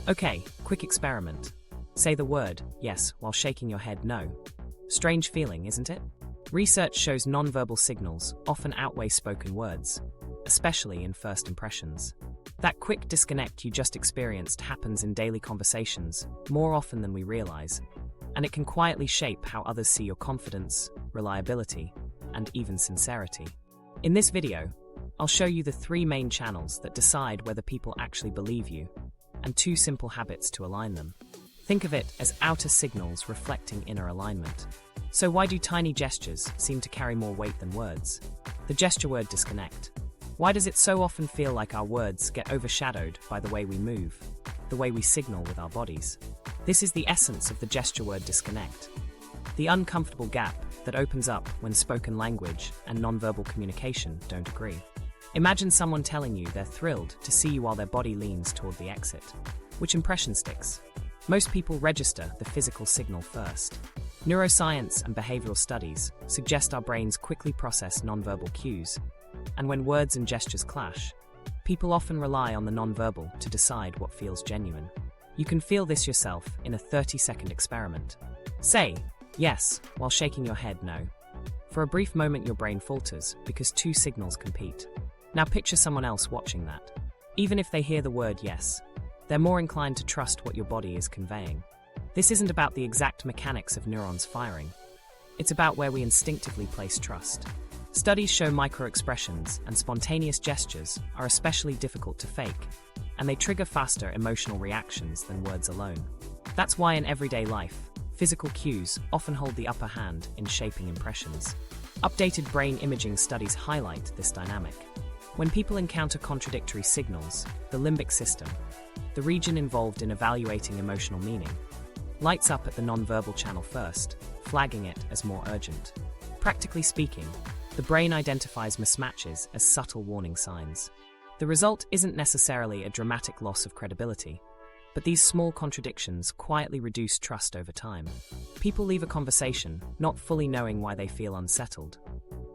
Okay, quick experiment. Say the word yes while shaking your head no. Strange feeling, isn't it? Research shows nonverbal signals often outweigh spoken words, especially in first impressions. That quick disconnect you just experienced happens in daily conversations more often than we realize, and it can quietly shape how others see your confidence, reliability, and even sincerity. In this video, I'll show you the 3 main channels that decide whether people actually believe you, and 2 simple habits to align them. Think of it as outer signals reflecting inner alignment. So why do tiny gestures seem to carry more weight than words? The gesture word disconnect. Why does it so often feel like our words get overshadowed by the way we move, the way we signal with our bodies? This is the essence of the gesture word disconnect. The uncomfortable gap that opens up when spoken language and nonverbal communication don't agree. Imagine someone telling you they're thrilled to see you while their body leans toward the exit. Which impression sticks? Most people register the physical signal first. Neuroscience and behavioral studies suggest our brains quickly process nonverbal cues, and when words and gestures clash, people often rely on the nonverbal to decide what feels genuine. You can feel this yourself in a 30-second experiment. Say yes while shaking your head no. For a brief moment your brain falters because 2 signals compete. Now picture someone else watching that. Even if they hear the word yes, they're more inclined to trust what your body is conveying. This isn't about the exact mechanics of neurons firing. It's about where we instinctively place trust. Studies show micro-expressions and spontaneous gestures are especially difficult to fake, and they trigger faster emotional reactions than words alone. That's why in everyday life, physical cues often hold the upper hand in shaping impressions. Updated brain imaging studies highlight this dynamic. When people encounter contradictory signals, the limbic system, the region involved in evaluating emotional meaning, lights up at the nonverbal channel first, flagging it as more urgent. Practically speaking, the brain identifies mismatches as subtle warning signs. The result isn't necessarily a dramatic loss of credibility, but these small contradictions quietly reduce trust over time. People leave a conversation not fully knowing why they feel unsettled,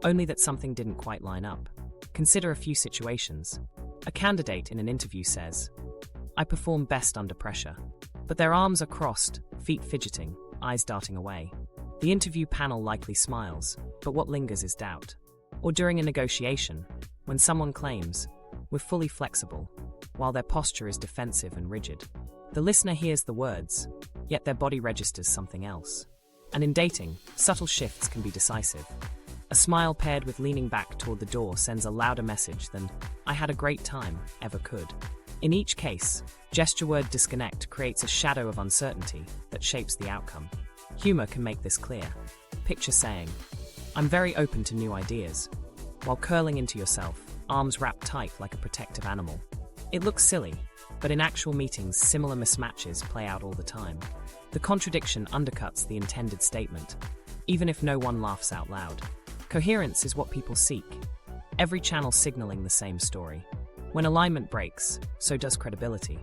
only that something didn't quite line up. Consider a few situations. A candidate in an interview says, "I perform best under pressure," but their arms are crossed, feet fidgeting, eyes darting away. The interview panel likely smiles, but what lingers is doubt. Or during a negotiation, when someone claims, "We're fully flexible," while their posture is defensive and rigid. The listener hears the words, yet their body registers something else. And in dating, subtle shifts can be decisive. A smile paired with leaning back toward the door sends a louder message than "I had a great time" ever could. In each case, gesture word disconnect creates a shadow of uncertainty that shapes the outcome. Humor can make this clear. Picture saying, "I'm very open to new ideas," while curling into yourself, arms wrapped tight like a protective animal. It looks silly, but in actual meetings, similar mismatches play out all the time. The contradiction undercuts the intended statement, even if no one laughs out loud. Coherence is what people seek, every channel signaling the same story. When alignment breaks, so does credibility.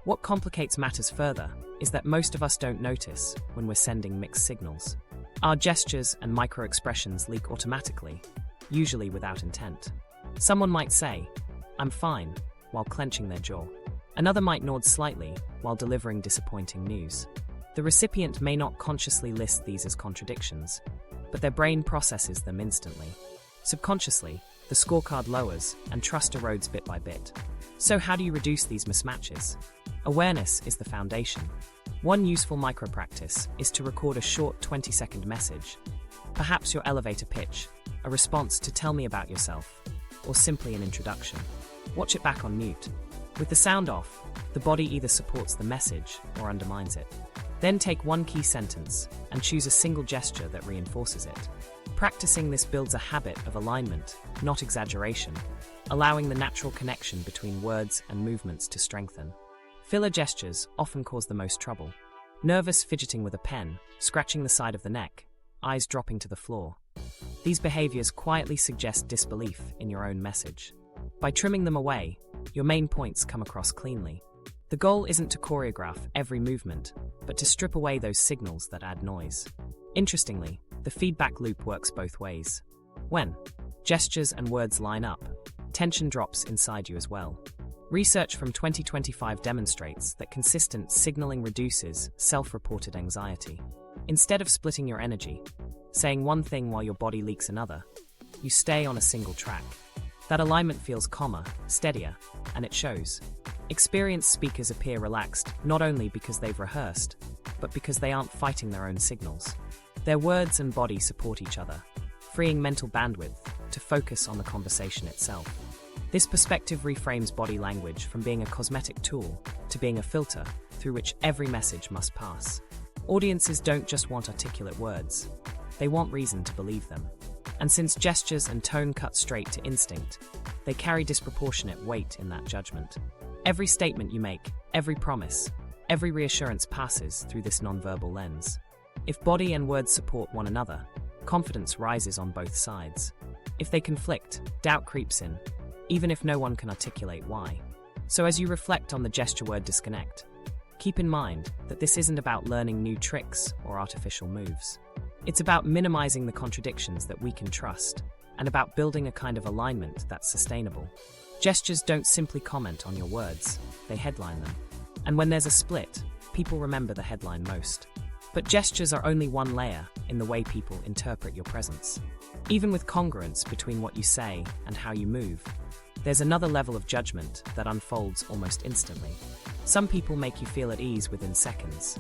What complicates matters further is that most of us don't notice when we're sending mixed signals. Our gestures and micro-expressions leak automatically, usually without intent. Someone might say, "I'm fine," while clenching their jaw. Another might nod slightly while delivering disappointing news. The recipient may not consciously list these as contradictions, but their brain processes them instantly. Subconsciously, the scorecard lowers and trust erodes bit by bit. So how do you reduce these mismatches? Awareness is the foundation. One useful micro-practice is to record a short 20-second message. Perhaps your elevator pitch, a response to "tell me about yourself," or simply an introduction. Watch it back on mute. With the sound off, the body either supports the message or undermines it. Then take one key sentence and choose a single gesture that reinforces it. Practicing this builds a habit of alignment, not exaggeration, allowing the natural connection between words and movements to strengthen. Filler gestures often cause the most trouble. Nervous fidgeting with a pen, scratching the side of the neck, eyes dropping to the floor. These behaviors quietly suggest disbelief in your own message. By trimming them away, your main points come across cleanly. The goal isn't to choreograph every movement, but to strip away those signals that add noise. Interestingly, the feedback loop works both ways. When gestures and words line up, tension drops inside you as well. Research from 2025 demonstrates that consistent signaling reduces self-reported anxiety. Instead of splitting your energy, saying one thing while your body leaks another, you stay on a single track. That alignment feels calmer, steadier, and it shows. Experienced speakers appear relaxed not only because they've rehearsed, but because they aren't fighting their own signals. Their words and body support each other, freeing mental bandwidth to focus on the conversation itself. This perspective reframes body language from being a cosmetic tool to being a filter through which every message must pass. Audiences don't just want articulate words, they want reason to believe them. And since gestures and tone cut straight to instinct, they carry disproportionate weight in that judgment. Every statement you make, every promise, every reassurance passes through this nonverbal lens. If body and words support one another, confidence rises on both sides. If they conflict, doubt creeps in, even if no one can articulate why. So as you reflect on the gesture-word disconnect, keep in mind that this isn't about learning new tricks or artificial moves. It's about minimizing the contradictions that we can trust, and about building a kind of alignment that's sustainable. Gestures don't simply comment on your words, they headline them. And when there's a split, people remember the headline most. But gestures are only one layer in the way people interpret your presence. Even with congruence between what you say and how you move, there's another level of judgment that unfolds almost instantly. Some people make you feel at ease within seconds.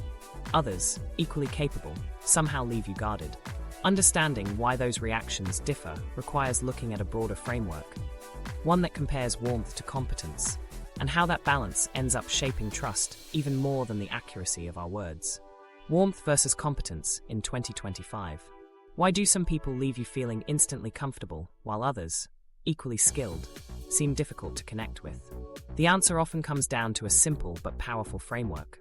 Others, equally capable, somehow leave you guarded. Understanding why those reactions differ requires looking at a broader framework, one that compares warmth to competence, and how that balance ends up shaping trust even more than the accuracy of our words. Warmth versus competence in 2025. Why do some people leave you feeling instantly comfortable, while others, equally skilled, seem difficult to connect with? The answer often comes down to a simple but powerful framework: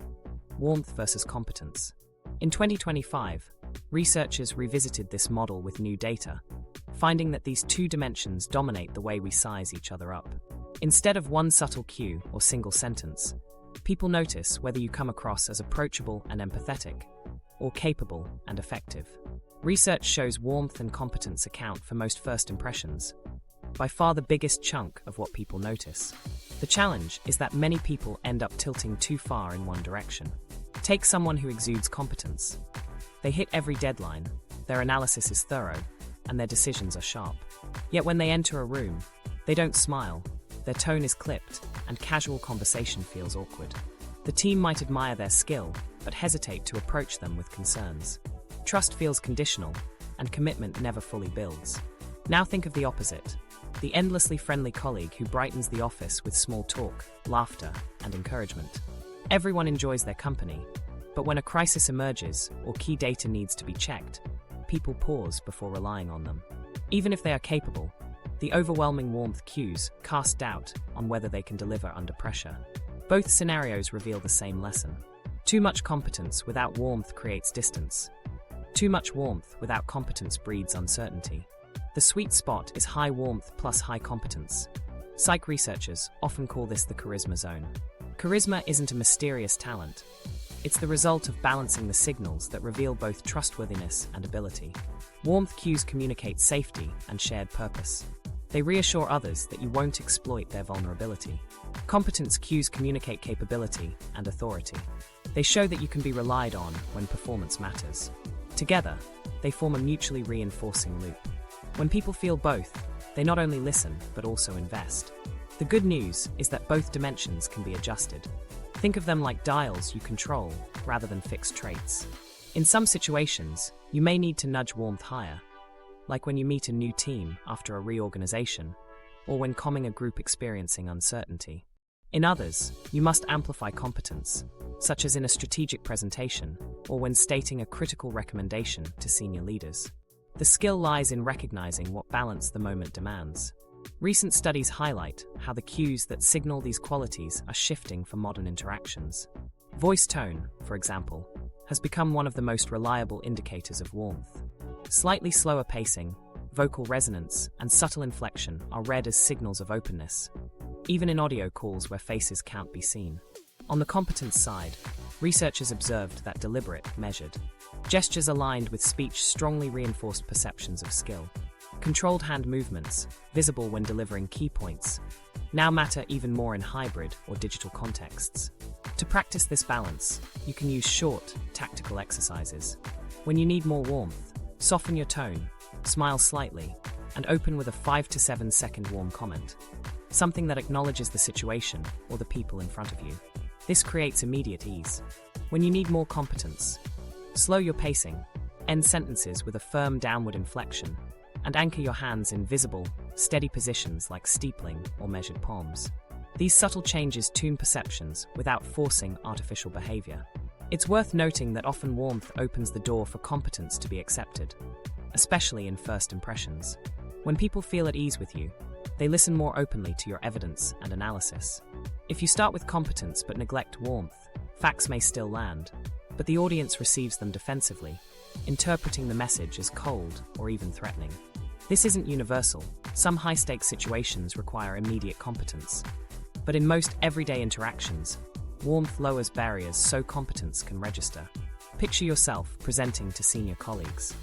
warmth versus competence. In 2025, researchers revisited this model with new data, finding that these two dimensions dominate the way we size each other up. Instead of one subtle cue or single sentence, people notice whether you come across as approachable and empathetic, or capable and effective. Research shows warmth and competence account for most first impressions, by far the biggest chunk of what people notice. The challenge is that many people end up tilting too far in one direction. Take someone who exudes competence. They hit every deadline, their analysis is thorough, and their decisions are sharp. Yet when they enter a room, they don't smile, their tone is clipped, and casual conversation feels awkward. The team might admire their skill, but hesitate to approach them with concerns. Trust feels conditional, and commitment never fully builds. Now think of the opposite: the endlessly friendly colleague who brightens the office with small talk, laughter, and encouragement. Everyone enjoys their company, but when a crisis emerges or key data needs to be checked, people pause before relying on them. Even if they are capable, the overwhelming warmth cues cast doubt on whether they can deliver under pressure. Both scenarios reveal the same lesson. Too much competence without warmth creates distance. Too much warmth without competence breeds uncertainty. The sweet spot is high warmth plus high competence. Psych researchers often call this the charisma zone. Charisma isn't a mysterious talent. It's the result of balancing the signals that reveal both trustworthiness and ability. Warmth cues communicate safety and shared purpose. They reassure others that you won't exploit their vulnerability. Competence cues communicate capability and authority. They show that you can be relied on when performance matters. Together, they form a mutually reinforcing loop. When people feel both, they not only listen but also invest. The good news is that both dimensions can be adjusted. Think of them like dials you control rather than fixed traits. In some situations, you may need to nudge warmth higher, like when you meet a new team after a reorganization, or when calming a group experiencing uncertainty. In others, you must amplify competence, such as in a strategic presentation or when stating a critical recommendation to senior leaders. The skill lies in recognizing what balance the moment demands. Recent studies highlight how the cues that signal these qualities are shifting for modern interactions. Voice tone, for example, has become one of the most reliable indicators of warmth. Slightly slower pacing, vocal resonance, and subtle inflection are read as signals of openness, even in audio calls where faces can't be seen. On the competence side, researchers observed that deliberate, measured gestures aligned with speech strongly reinforced perceptions of skill. Controlled hand movements, visible when delivering key points, now matter even more in hybrid or digital contexts. To practice this balance, you can use short, tactical exercises. When you need more warmth, soften your tone, smile slightly, and open with a 5 to 7 second warm comment. Something that acknowledges the situation or the people in front of you. This creates immediate ease. When you need more competence, slow your pacing, end sentences with a firm downward inflection, and anchor your hands in visible, steady positions like steepling or measured palms. These subtle changes tune perceptions without forcing artificial behavior. It's worth noting that often warmth opens the door for competence to be accepted, especially in first impressions. When people feel at ease with you, they listen more openly to your evidence and analysis. If you start with competence but neglect warmth, facts may still land, but the audience receives them defensively, interpreting the message as cold or even threatening. This isn't universal. Some high-stakes situations require immediate competence. But in most everyday interactions, warmth lowers barriers so competence can register. Picture yourself presenting to senior colleagues.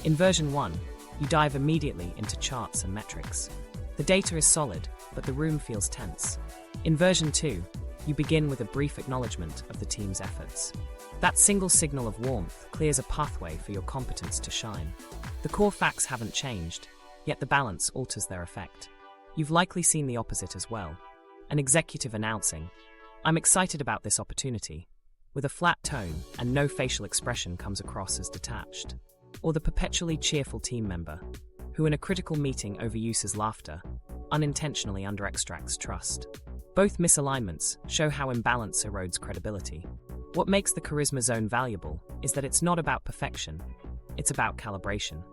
In version 1, you dive immediately into charts and metrics. The data is solid, but the room feels tense. In version 2, you begin with a brief acknowledgement of the team's efforts. That single signal of warmth clears a pathway for your competence to shine. The core facts haven't changed, yet the balance alters their effect. You've likely seen the opposite as well. An executive announcing, "I'm excited about this opportunity," with a flat tone and no facial expression comes across as detached. Or the perpetually cheerful team member, who in a critical meeting overuses laughter, unintentionally under-extracts trust. Both misalignments show how imbalance erodes credibility. What makes the charisma zone valuable is that it's not about perfection, it's about calibration.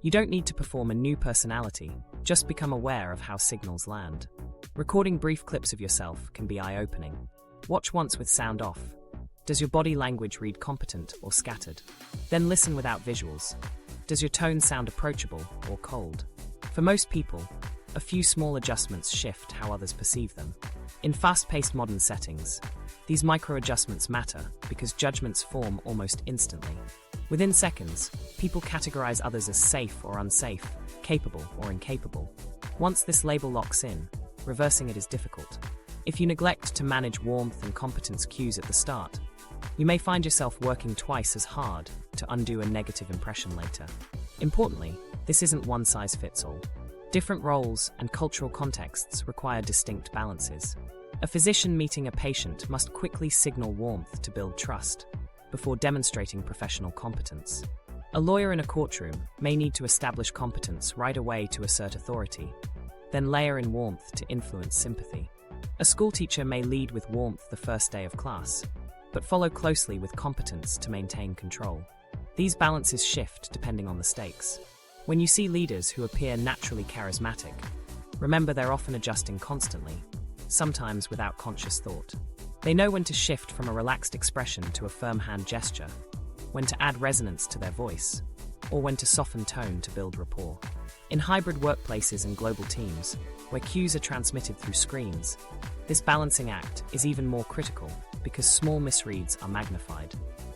You don't need to perform a new personality, just become aware of how signals land. Recording brief clips of yourself can be eye-opening. Watch once with sound off. Does your body language read competent or scattered? Then listen without visuals. Does your tone sound approachable or cold? For most people, a few small adjustments shift how others perceive them. In fast-paced modern settings, these micro-adjustments matter because judgments form almost instantly. Within seconds, people categorize others as safe or unsafe, capable or incapable. Once this label locks in, reversing it is difficult. If you neglect to manage warmth and competence cues at the start, you may find yourself working twice as hard to undo a negative impression later. Importantly, this isn't one size fits all. Different roles and cultural contexts require distinct balances. A physician meeting a patient must quickly signal warmth to build trust before demonstrating professional competence. A lawyer in a courtroom may need to establish competence right away to assert authority, then layer in warmth to influence sympathy. A schoolteacher may lead with warmth the first day of class, but follow closely with competence to maintain control. These balances shift depending on the stakes. When you see leaders who appear naturally charismatic, remember they're often adjusting constantly, sometimes without conscious thought. They know when to shift from a relaxed expression to a firm hand gesture, when to add resonance to their voice, or when to soften tone to build rapport. In hybrid workplaces and global teams, where cues are transmitted through screens, this balancing act is even more critical because small misreads are magnified.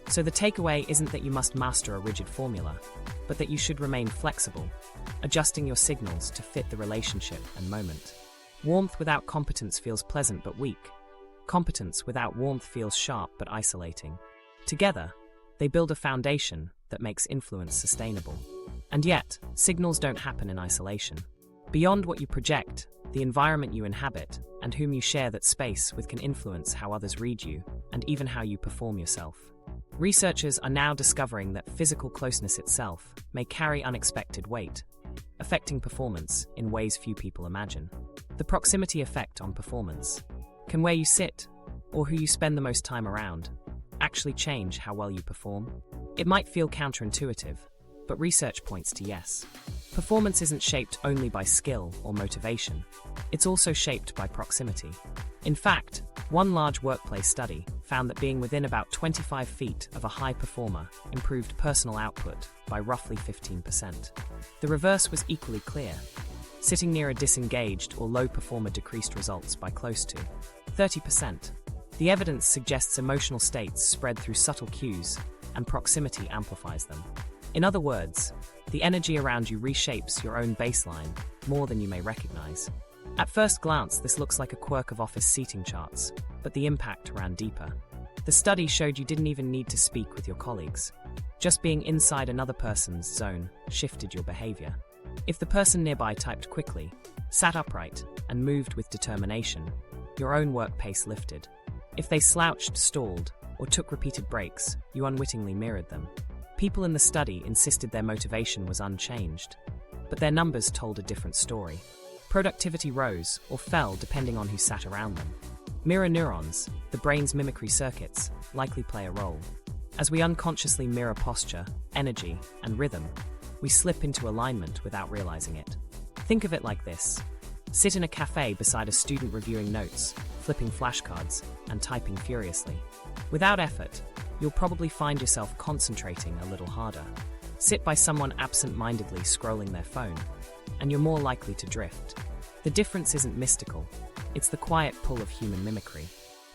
So the takeaway isn't that you must master a rigid formula, but that you should remain flexible, adjusting your signals to fit the relationship and moment. Warmth without competence feels pleasant but weak. Competence without warmth feels sharp but isolating. Together, they build a foundation that makes influence sustainable. And yet, signals don't happen in isolation. Beyond what you project, the environment you inhabit and whom you share that space with can influence how others read you and even how you perform yourself. Researchers are now discovering that physical closeness itself may carry unexpected weight, affecting performance in ways few people imagine. The proximity effect on performance. Can where you sit, or who you spend the most time around, actually change how well you perform? It might feel counterintuitive, but research points to yes. Performance isn't shaped only by skill or motivation, it's also shaped by proximity. In fact, one large workplace study found that being within about 25 feet of a high performer improved personal output by roughly 15%. The reverse was equally clear. Sitting near a disengaged or low performer decreased results by close to 30%. The evidence suggests emotional states spread through subtle cues, and proximity amplifies them. In other words, the energy around you reshapes your own baseline more than you may recognize. At first glance, this looks like a quirk of office seating charts, but the impact ran deeper. The study showed you didn't even need to speak with your colleagues. Just being inside another person's zone shifted your behavior. If the person nearby typed quickly, sat upright, and moved with determination, your own work pace lifted. If they slouched, stalled, or took repeated breaks, you unwittingly mirrored them. People in the study insisted their motivation was unchanged, but their numbers told a different story. Productivity rose or fell depending on who sat around them. Mirror neurons, the brain's mimicry circuits, likely play a role. As we unconsciously mirror posture, energy, and rhythm, we slip into alignment without realizing it. Think of it like this. Sit in a cafe beside a student reviewing notes, flipping flashcards, and typing furiously. Without effort, you'll probably find yourself concentrating a little harder. Sit by someone absent-mindedly scrolling their phone, and you're more likely to drift. The difference isn't mystical, it's the quiet pull of human mimicry.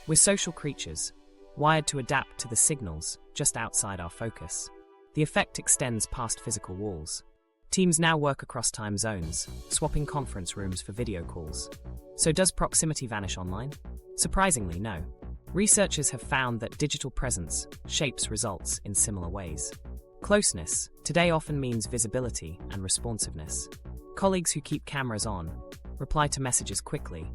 We're social creatures, wired to adapt to the signals just outside our focus. The effect extends past physical walls. Teams now work across time zones, swapping conference rooms for video calls. So does proximity vanish online? Surprisingly, no. Researchers have found that digital presence shapes results in similar ways. Closeness today often means visibility and responsiveness. Colleagues who keep cameras on, reply to messages quickly,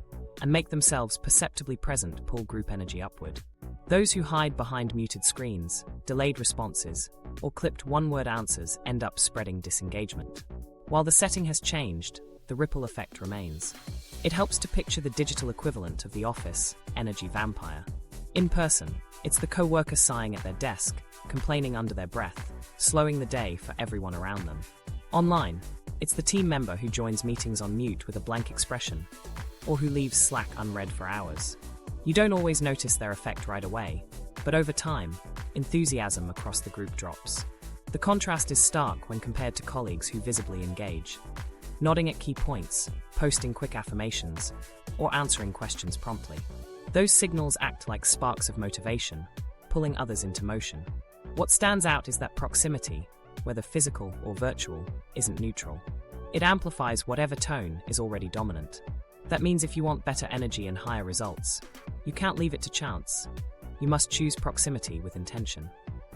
and make themselves perceptibly present pull group energy upward. Those who hide behind muted screens, delayed responses, or clipped one-word answers end up spreading disengagement. While the setting has changed, the ripple effect remains. It helps to picture the digital equivalent of the office energy vampire. In person, it's the co-worker sighing at their desk, complaining under their breath, slowing the day for everyone around them. Online, it's the team member who joins meetings on mute with a blank expression, or who leaves Slack unread for hours. You don't always notice their effect right away, but over time, enthusiasm across the group drops. The contrast is stark when compared to colleagues who visibly engage, nodding at key points, posting quick affirmations, or answering questions promptly. Those signals act like sparks of motivation, pulling others into motion. What stands out is that proximity, whether physical or virtual, isn't neutral. It amplifies whatever tone is already dominant. That means if you want better energy and higher results, you can't leave it to chance. You must choose proximity with intention.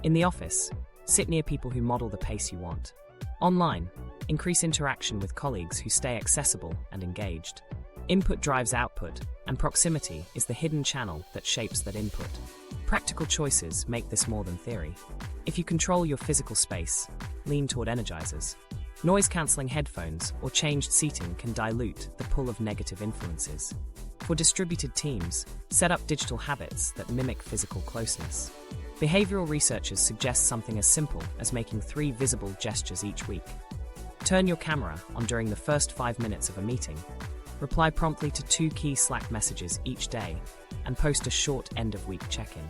In the office, sit near people who model the pace you want. Online, increase interaction with colleagues who stay accessible and engaged. Input drives output, and proximity is the hidden channel that shapes that input. Practical choices make this more than theory. If you control your physical space, lean toward energizers. Noise-canceling headphones or changed seating can dilute the pull of negative influences. For distributed teams, set up digital habits that mimic physical closeness. Behavioral researchers suggest something as simple as making 3 visible gestures each week. Turn your camera on during the first 5 minutes of a meeting. Reply promptly to 2 key Slack messages each day, and post a short end-of-week check-in.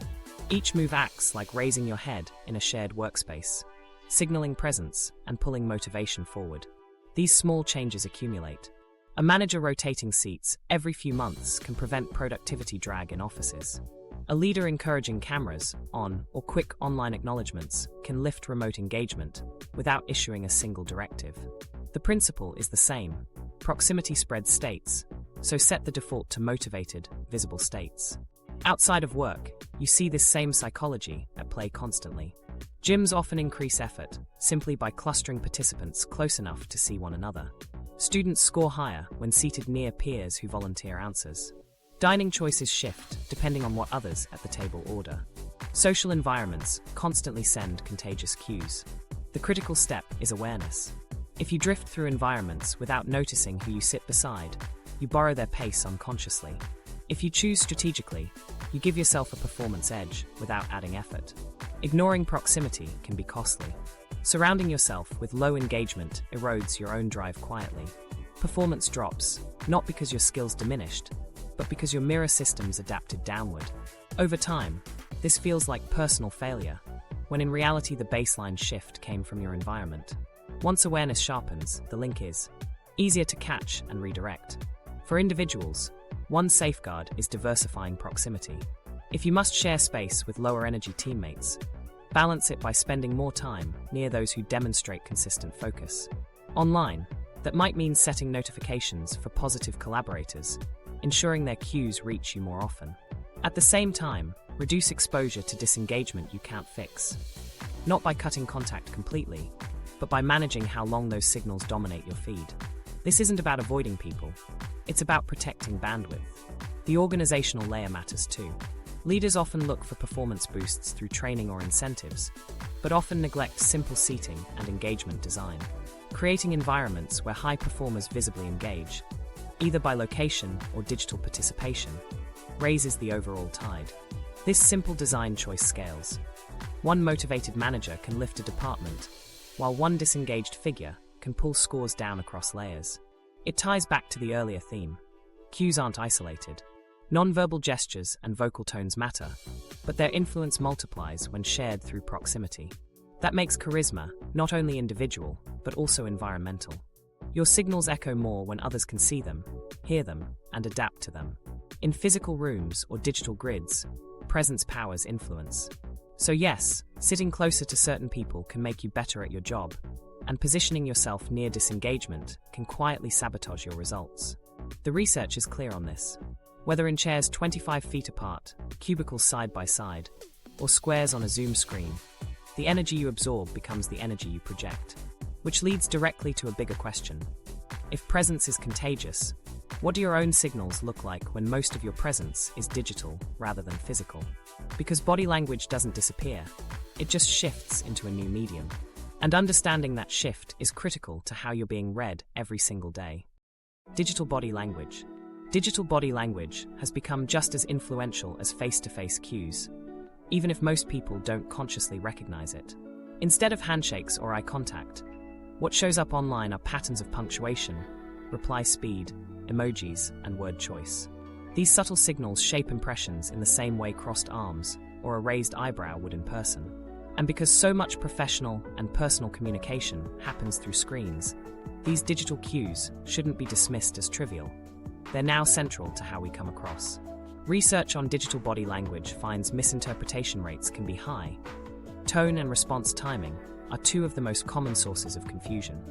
Each move acts like raising your head in a shared workspace, signaling presence and pulling motivation forward. These small changes accumulate. A manager rotating seats every few months can prevent productivity drag in offices. A leader encouraging cameras on or quick online acknowledgements can lift remote engagement without issuing a single directive. The principle is the same. Proximity spreads states, so set the default to motivated, visible states. Outside of work, you see this same psychology at play constantly. Gyms often increase effort simply by clustering participants close enough to see one another. Students score higher when seated near peers who volunteer answers. Dining choices shift depending on what others at the table order. Social environments constantly send contagious cues. The critical step is awareness. If you drift through environments without noticing who you sit beside, you borrow their pace unconsciously. If you choose strategically, you give yourself a performance edge without adding effort. Ignoring proximity can be costly. Surrounding yourself with low engagement erodes your own drive quietly. Performance drops, not because your skills diminished, but because your mirror systems adapted downward. Over time, this feels like personal failure, when in reality the baseline shift came from your environment. Once awareness sharpens, the link is easier to catch and redirect. For individuals, one safeguard is diversifying proximity. If you must share space with lower energy teammates, balance it by spending more time near those who demonstrate consistent focus. Online, That might mean setting notifications for positive collaborators, ensuring their cues reach you more often. At the same time, reduce exposure to disengagement you can't fix. Not by cutting contact completely, but by managing how long those signals dominate your feed. This isn't about avoiding people, it's about protecting bandwidth. The organizational layer matters too. Leaders often look for performance boosts through training or incentives, but often neglect simple seating and engagement design. Creating environments where high performers visibly engage, either by location or digital participation, raises the overall tide. This simple design choice scales. One motivated manager can lift a department, while one disengaged figure can pull scores down across layers. It ties back to the earlier theme. Cues aren't isolated. Nonverbal gestures and vocal tones matter, but their influence multiplies when shared through proximity. That makes charisma not only individual, but also environmental. Your signals echo more when others can see them, hear them, and adapt to them. In physical rooms or digital grids, presence powers influence. So yes, sitting closer to certain people can make you better at your job, and positioning yourself near disengagement can quietly sabotage your results. The research is clear on this. Whether in chairs 25 feet apart, cubicles side by side, or squares on a Zoom screen, the energy you absorb becomes the energy you project. Which leads directly to a bigger question. If presence is contagious, what do your own signals look like when most of your presence is digital rather than physical? Because body language doesn't disappear, it just shifts into a new medium. And understanding that shift is critical to how you're being read every single day. Digital body language. Digital body language has become just as influential as face-to-face cues, even if most people don't consciously recognize it. Instead of handshakes or eye contact, what shows up online are patterns of punctuation, reply speed, emojis, and word choice. These subtle signals shape impressions in the same way crossed arms or a raised eyebrow would in person. And because so much professional and personal communication happens through screens, these digital cues shouldn't be dismissed as trivial. They're now central to how we come across. Research on digital body language finds misinterpretation rates can be high. Tone and response timing are two of the most common sources of confusion.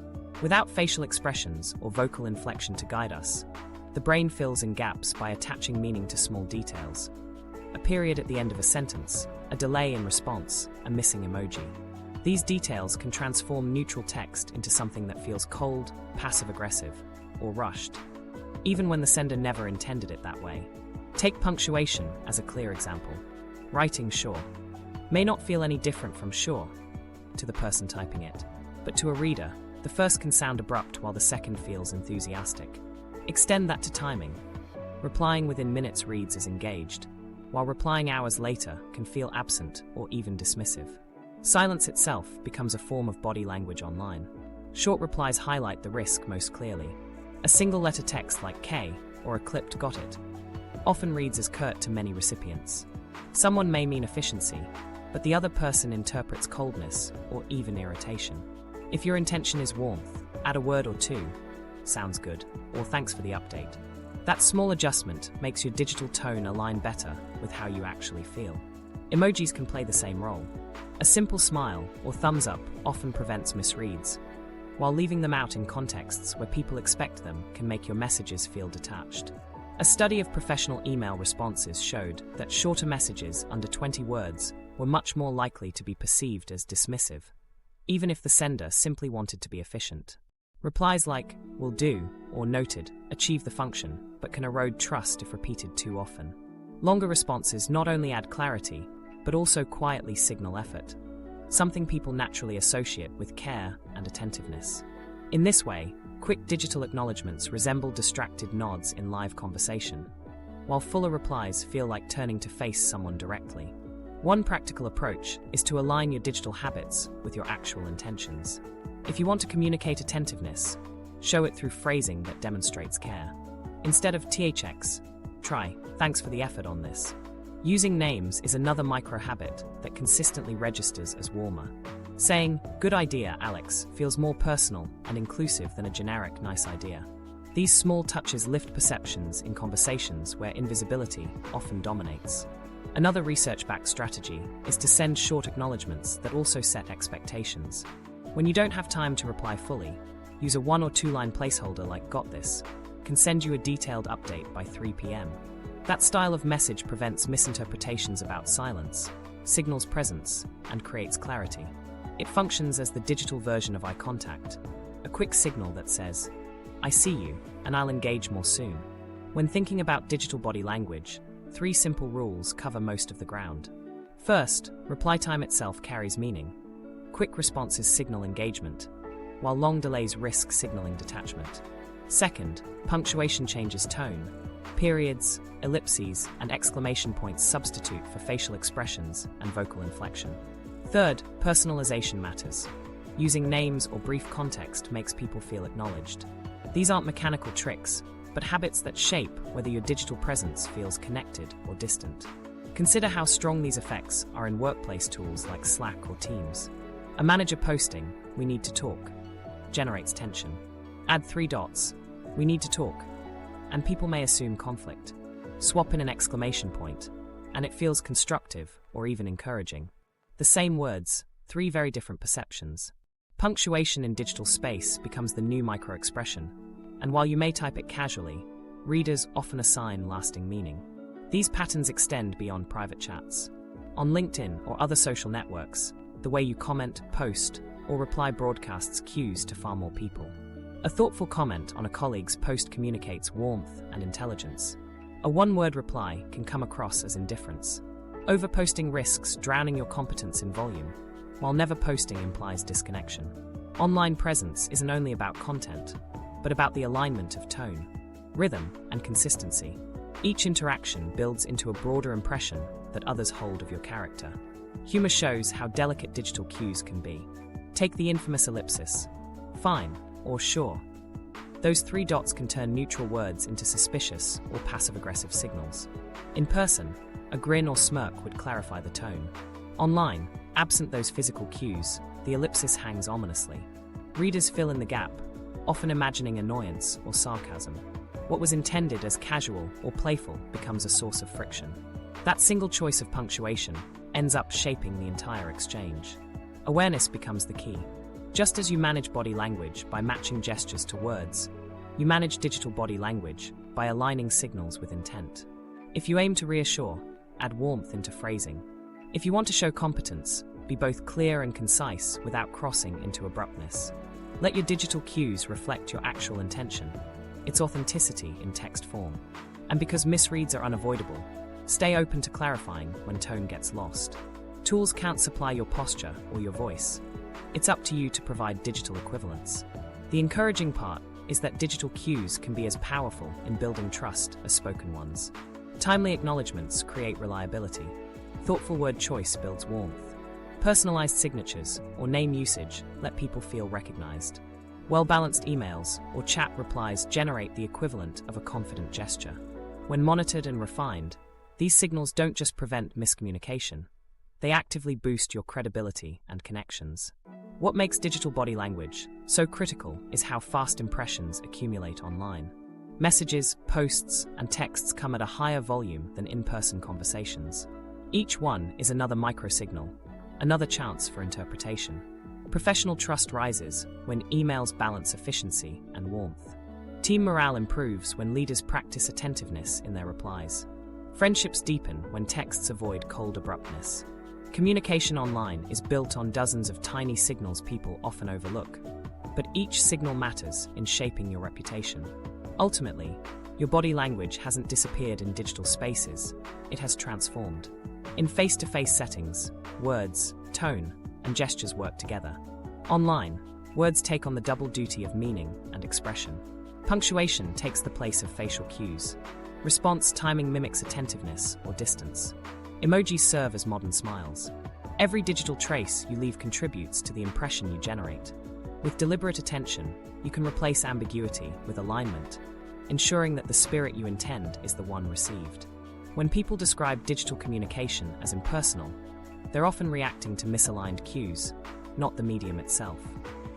Without facial expressions or vocal inflection to guide us, the brain fills in gaps by attaching meaning to small details. A period at the end of a sentence, a delay in response, a missing emoji. These details can transform neutral text into something that feels cold, passive-aggressive, or rushed, even when the sender never intended it that way. Take punctuation as a clear example. Writing sure may not feel any different from sure to the person typing it, but to a reader, the first can sound abrupt while the second feels enthusiastic. Extend that to timing. Replying within minutes reads as engaged, while replying hours later can feel absent or even dismissive. Silence itself becomes a form of body language online. Short replies highlight the risk most clearly. A single-letter text like K or a clipped "got it" often reads as curt to many recipients. Someone may mean efficiency, but the other person interprets coldness or even irritation. If your intention is warmth, add a word or two, "sounds good," or "thanks for the update." That small adjustment makes your digital tone align better with how you actually feel. Emojis can play the same role. A simple smile or thumbs up often prevents misreads, while leaving them out in contexts where people expect them can make your messages feel detached. A study of professional email responses showed that shorter messages under 20 words were much more likely to be perceived as dismissive, even if the sender simply wanted to be efficient. Replies like "will do" or "noted" achieve the function, but can erode trust if repeated too often. Longer responses not only add clarity, but also quietly signal effort, something people naturally associate with care and attentiveness. In this way, quick digital acknowledgements resemble distracted nods in live conversation, while fuller replies feel like turning to face someone directly. One practical approach is to align your digital habits with your actual intentions. If you want to communicate attentiveness, show it through phrasing that demonstrates care. Instead of "THX, try, thanks for the effort on this." Using names is another micro-habit that consistently registers as warmer. Saying "good idea, Alex" feels more personal and inclusive than a generic "nice idea." These small touches lift perceptions in conversations where invisibility often dominates. Another research-backed strategy is to send short acknowledgements that also set expectations. When you don't have time to reply fully, use a 1 or 2 line placeholder like "got this," can send you a detailed update by 3 p.m. That style of message prevents misinterpretations about silence, signals presence, and creates clarity. It functions as the digital version of eye contact, a quick signal that says, "I see you, and I'll engage more soon." When thinking about digital body language, 3 simple rules cover most of the ground. First, reply time itself carries meaning. Quick responses signal engagement, while long delays risk signaling detachment. Second, punctuation changes tone. Periods, ellipses, and exclamation points substitute for facial expressions and vocal inflection. Third, personalization matters. Using names or brief context makes people feel acknowledged. These aren't mechanical tricks, but habits that shape whether your digital presence feels connected or distant. Consider how strong these effects are in workplace tools like Slack or Teams. A manager posting, "We need to talk," generates tension. Add 3 dots, "We need to talk," and people may assume conflict. Swap in an exclamation point, and it feels constructive or even encouraging. The same words, 3 very different perceptions. Punctuation in digital space becomes the new micro-expression, and while you may type it casually, readers often assign lasting meaning. These patterns extend beyond private chats. On LinkedIn or other social networks, the way you comment, post, or reply broadcasts cues to far more people. A thoughtful comment on a colleague's post communicates warmth and intelligence. A one-word reply can come across as indifference. Overposting risks drowning your competence in volume, while never posting implies disconnection. Online presence isn't only about content, but about the alignment of tone, rhythm, and consistency. Each interaction builds into a broader impression that others hold of your character. Humor shows how delicate digital cues can be. Take the infamous ellipsis, "fine" or "sure." Those 3 dots can turn neutral words into suspicious or passive-aggressive signals. In person, a grin or smirk would clarify the tone. Online, absent those physical cues, the ellipsis hangs ominously. Readers fill in the gap, often imagining annoyance or sarcasm. What was intended as casual or playful becomes a source of friction. That single choice of punctuation ends up shaping the entire exchange. Awareness becomes the key. Just as you manage body language by matching gestures to words, you manage digital body language by aligning signals with intent. If you aim to reassure, add warmth into phrasing. If you want to show competence, be both clear and concise without crossing into abruptness. Let your digital cues reflect your actual intention, its authenticity in text form. And because misreads are unavoidable, stay open to clarifying when tone gets lost. Tools can't supply your posture or your voice. It's up to you to provide digital equivalents. The encouraging part is that digital cues can be as powerful in building trust as spoken ones. Timely acknowledgements create reliability. Thoughtful word choice builds warmth. Personalized signatures or name usage let people feel recognized. Well-balanced emails or chat replies generate the equivalent of a confident gesture. When monitored and refined, these signals don't just prevent miscommunication, they actively boost your credibility and connections. What makes digital body language so critical is how fast impressions accumulate online. Messages, posts, and texts come at a higher volume than in-person conversations. Each one is another microsignal, another chance for interpretation. Professional trust rises when emails balance efficiency and warmth. Team morale improves when leaders practice attentiveness in their replies. Friendships deepen when texts avoid cold abruptness. Communication online is built on dozens of tiny signals people often overlook, but each signal matters in shaping your reputation. Ultimately, your body language hasn't disappeared in digital spaces, it has transformed. In face-to-face settings, words, tone, and gestures work together. Online, words take on the double duty of meaning and expression. Punctuation takes the place of facial cues. Response timing mimics attentiveness or distance. Emojis serve as modern smiles. Every digital trace you leave contributes to the impression you generate. With deliberate attention, you can replace ambiguity with alignment, ensuring that the spirit you intend is the one received. When people describe digital communication as impersonal, they're often reacting to misaligned cues, not the medium itself.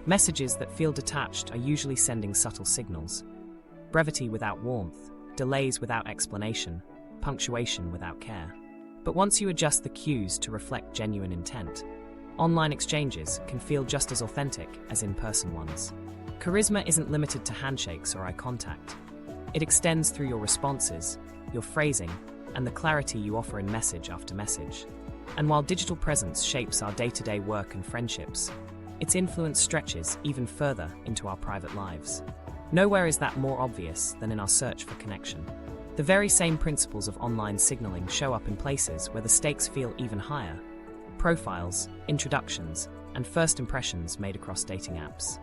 Messages that feel detached are usually sending subtle signals. Brevity without warmth, delays without explanation, punctuation without care. But once you adjust the cues to reflect genuine intent, online exchanges can feel just as authentic as in-person ones. Charisma isn't limited to handshakes or eye contact. It extends through your responses, your phrasing, and the clarity you offer in message after message. And while digital presence shapes our day-to-day work and friendships, its influence stretches even further into our private lives. Nowhere is that more obvious than in our search for connection. The very same principles of online signaling show up in places where the stakes feel even higher: profiles, introductions, and first impressions made across dating apps.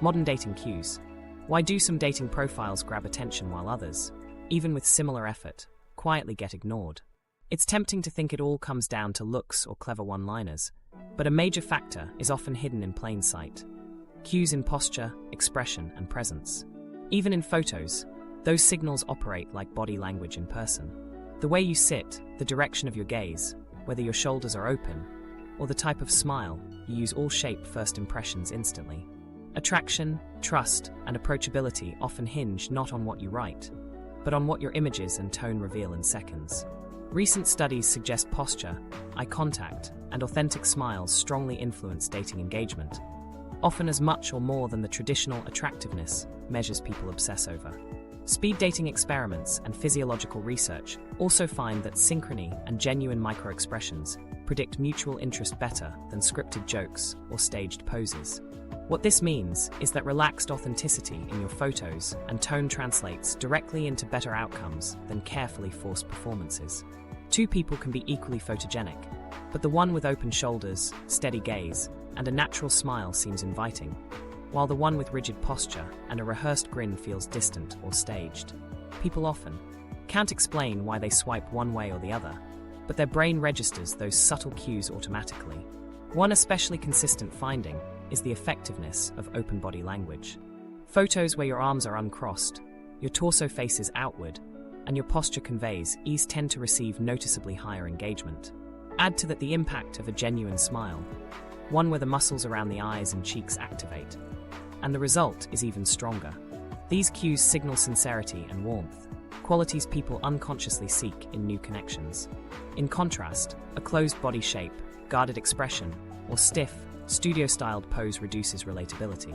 Modern dating cues. Why do some dating profiles grab attention while others, even with similar effort, quietly get ignored? It's tempting to think it all comes down to looks or clever one-liners, but a major factor is often hidden in plain sight. Cues in posture, expression, and presence. Even in photos, those signals operate like body language in person. The way you sit, the direction of your gaze, whether your shoulders are open, or the type of smile you use all shape first impressions instantly. Attraction, trust, and approachability often hinge not on what you write, but on what your images and tone reveal in seconds. Recent studies suggest posture, eye contact, and authentic smiles strongly influence dating engagement, often as much or more than the traditional attractiveness measures people obsess over. Speed dating experiments and physiological research also find that synchrony and genuine microexpressions predict mutual interest better than scripted jokes or staged poses. What this means is that relaxed authenticity in your photos and tone translates directly into better outcomes than carefully forced performances. Two people can be equally photogenic, but the one with open shoulders, steady gaze, and a natural smile seems inviting, while the one with rigid posture and a rehearsed grin feels distant or staged. People often can't explain why they swipe one way or the other, but their brain registers those subtle cues automatically. One especially consistent finding is the effectiveness of open body language. Photos where your arms are uncrossed, your torso faces outward, and your posture conveys ease tend to receive noticeably higher engagement. Add to that the impact of a genuine smile, one where the muscles around the eyes and cheeks activate, and the result is even stronger. These cues signal sincerity and warmth, qualities people unconsciously seek in new connections. In contrast, a closed body shape, guarded expression, or stiff, studio-styled pose reduces relatability.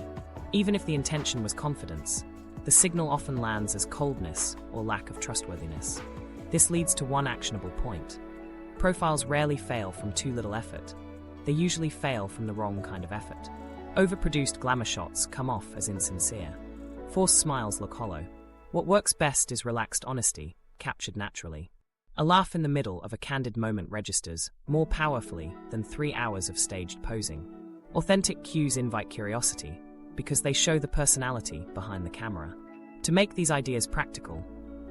Even if the intention was confidence, the signal often lands as coldness or lack of trustworthiness. This leads to one actionable point. Profiles rarely fail from too little effort. They usually fail from the wrong kind of effort. Overproduced glamour shots come off as insincere. Forced smiles look hollow. What works best is relaxed honesty, captured naturally. A laugh in the middle of a candid moment registers more powerfully than 3 hours of staged posing. Authentic cues invite curiosity because they show the personality behind the camera. To make these ideas practical,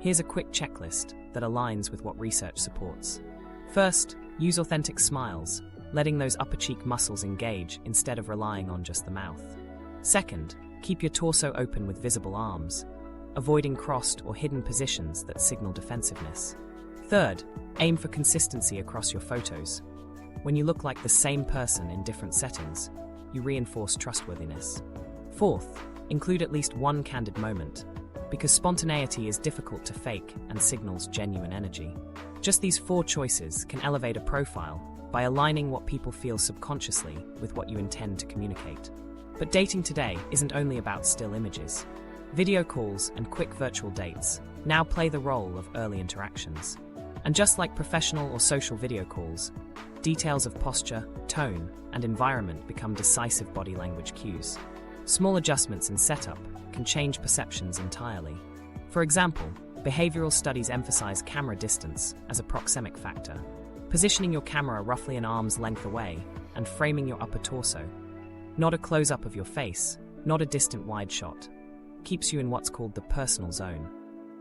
here's a quick checklist that aligns with what research supports. First, use authentic smiles, letting those upper cheek muscles engage instead of relying on just the mouth. Second, keep your torso open with visible arms, avoiding crossed or hidden positions that signal defensiveness. Third, aim for consistency across your photos. When you look like the same person in different settings, you reinforce trustworthiness. Fourth, include at least one candid moment, because spontaneity is difficult to fake and signals genuine energy. Just these 4 choices can elevate a profile by aligning what people feel subconsciously with what you intend to communicate. But dating today isn't only about still images. Video calls and quick virtual dates now play the role of early interactions. And just like professional or social video calls, details of posture, tone, and environment become decisive body language cues. Small adjustments in setup can change perceptions entirely. For example, behavioral studies emphasize camera distance as a proxemic factor, positioning your camera roughly an arm's length away and framing your upper torso. Not a close-up of your face, not a distant wide shot. Keeps you in what's called the personal zone.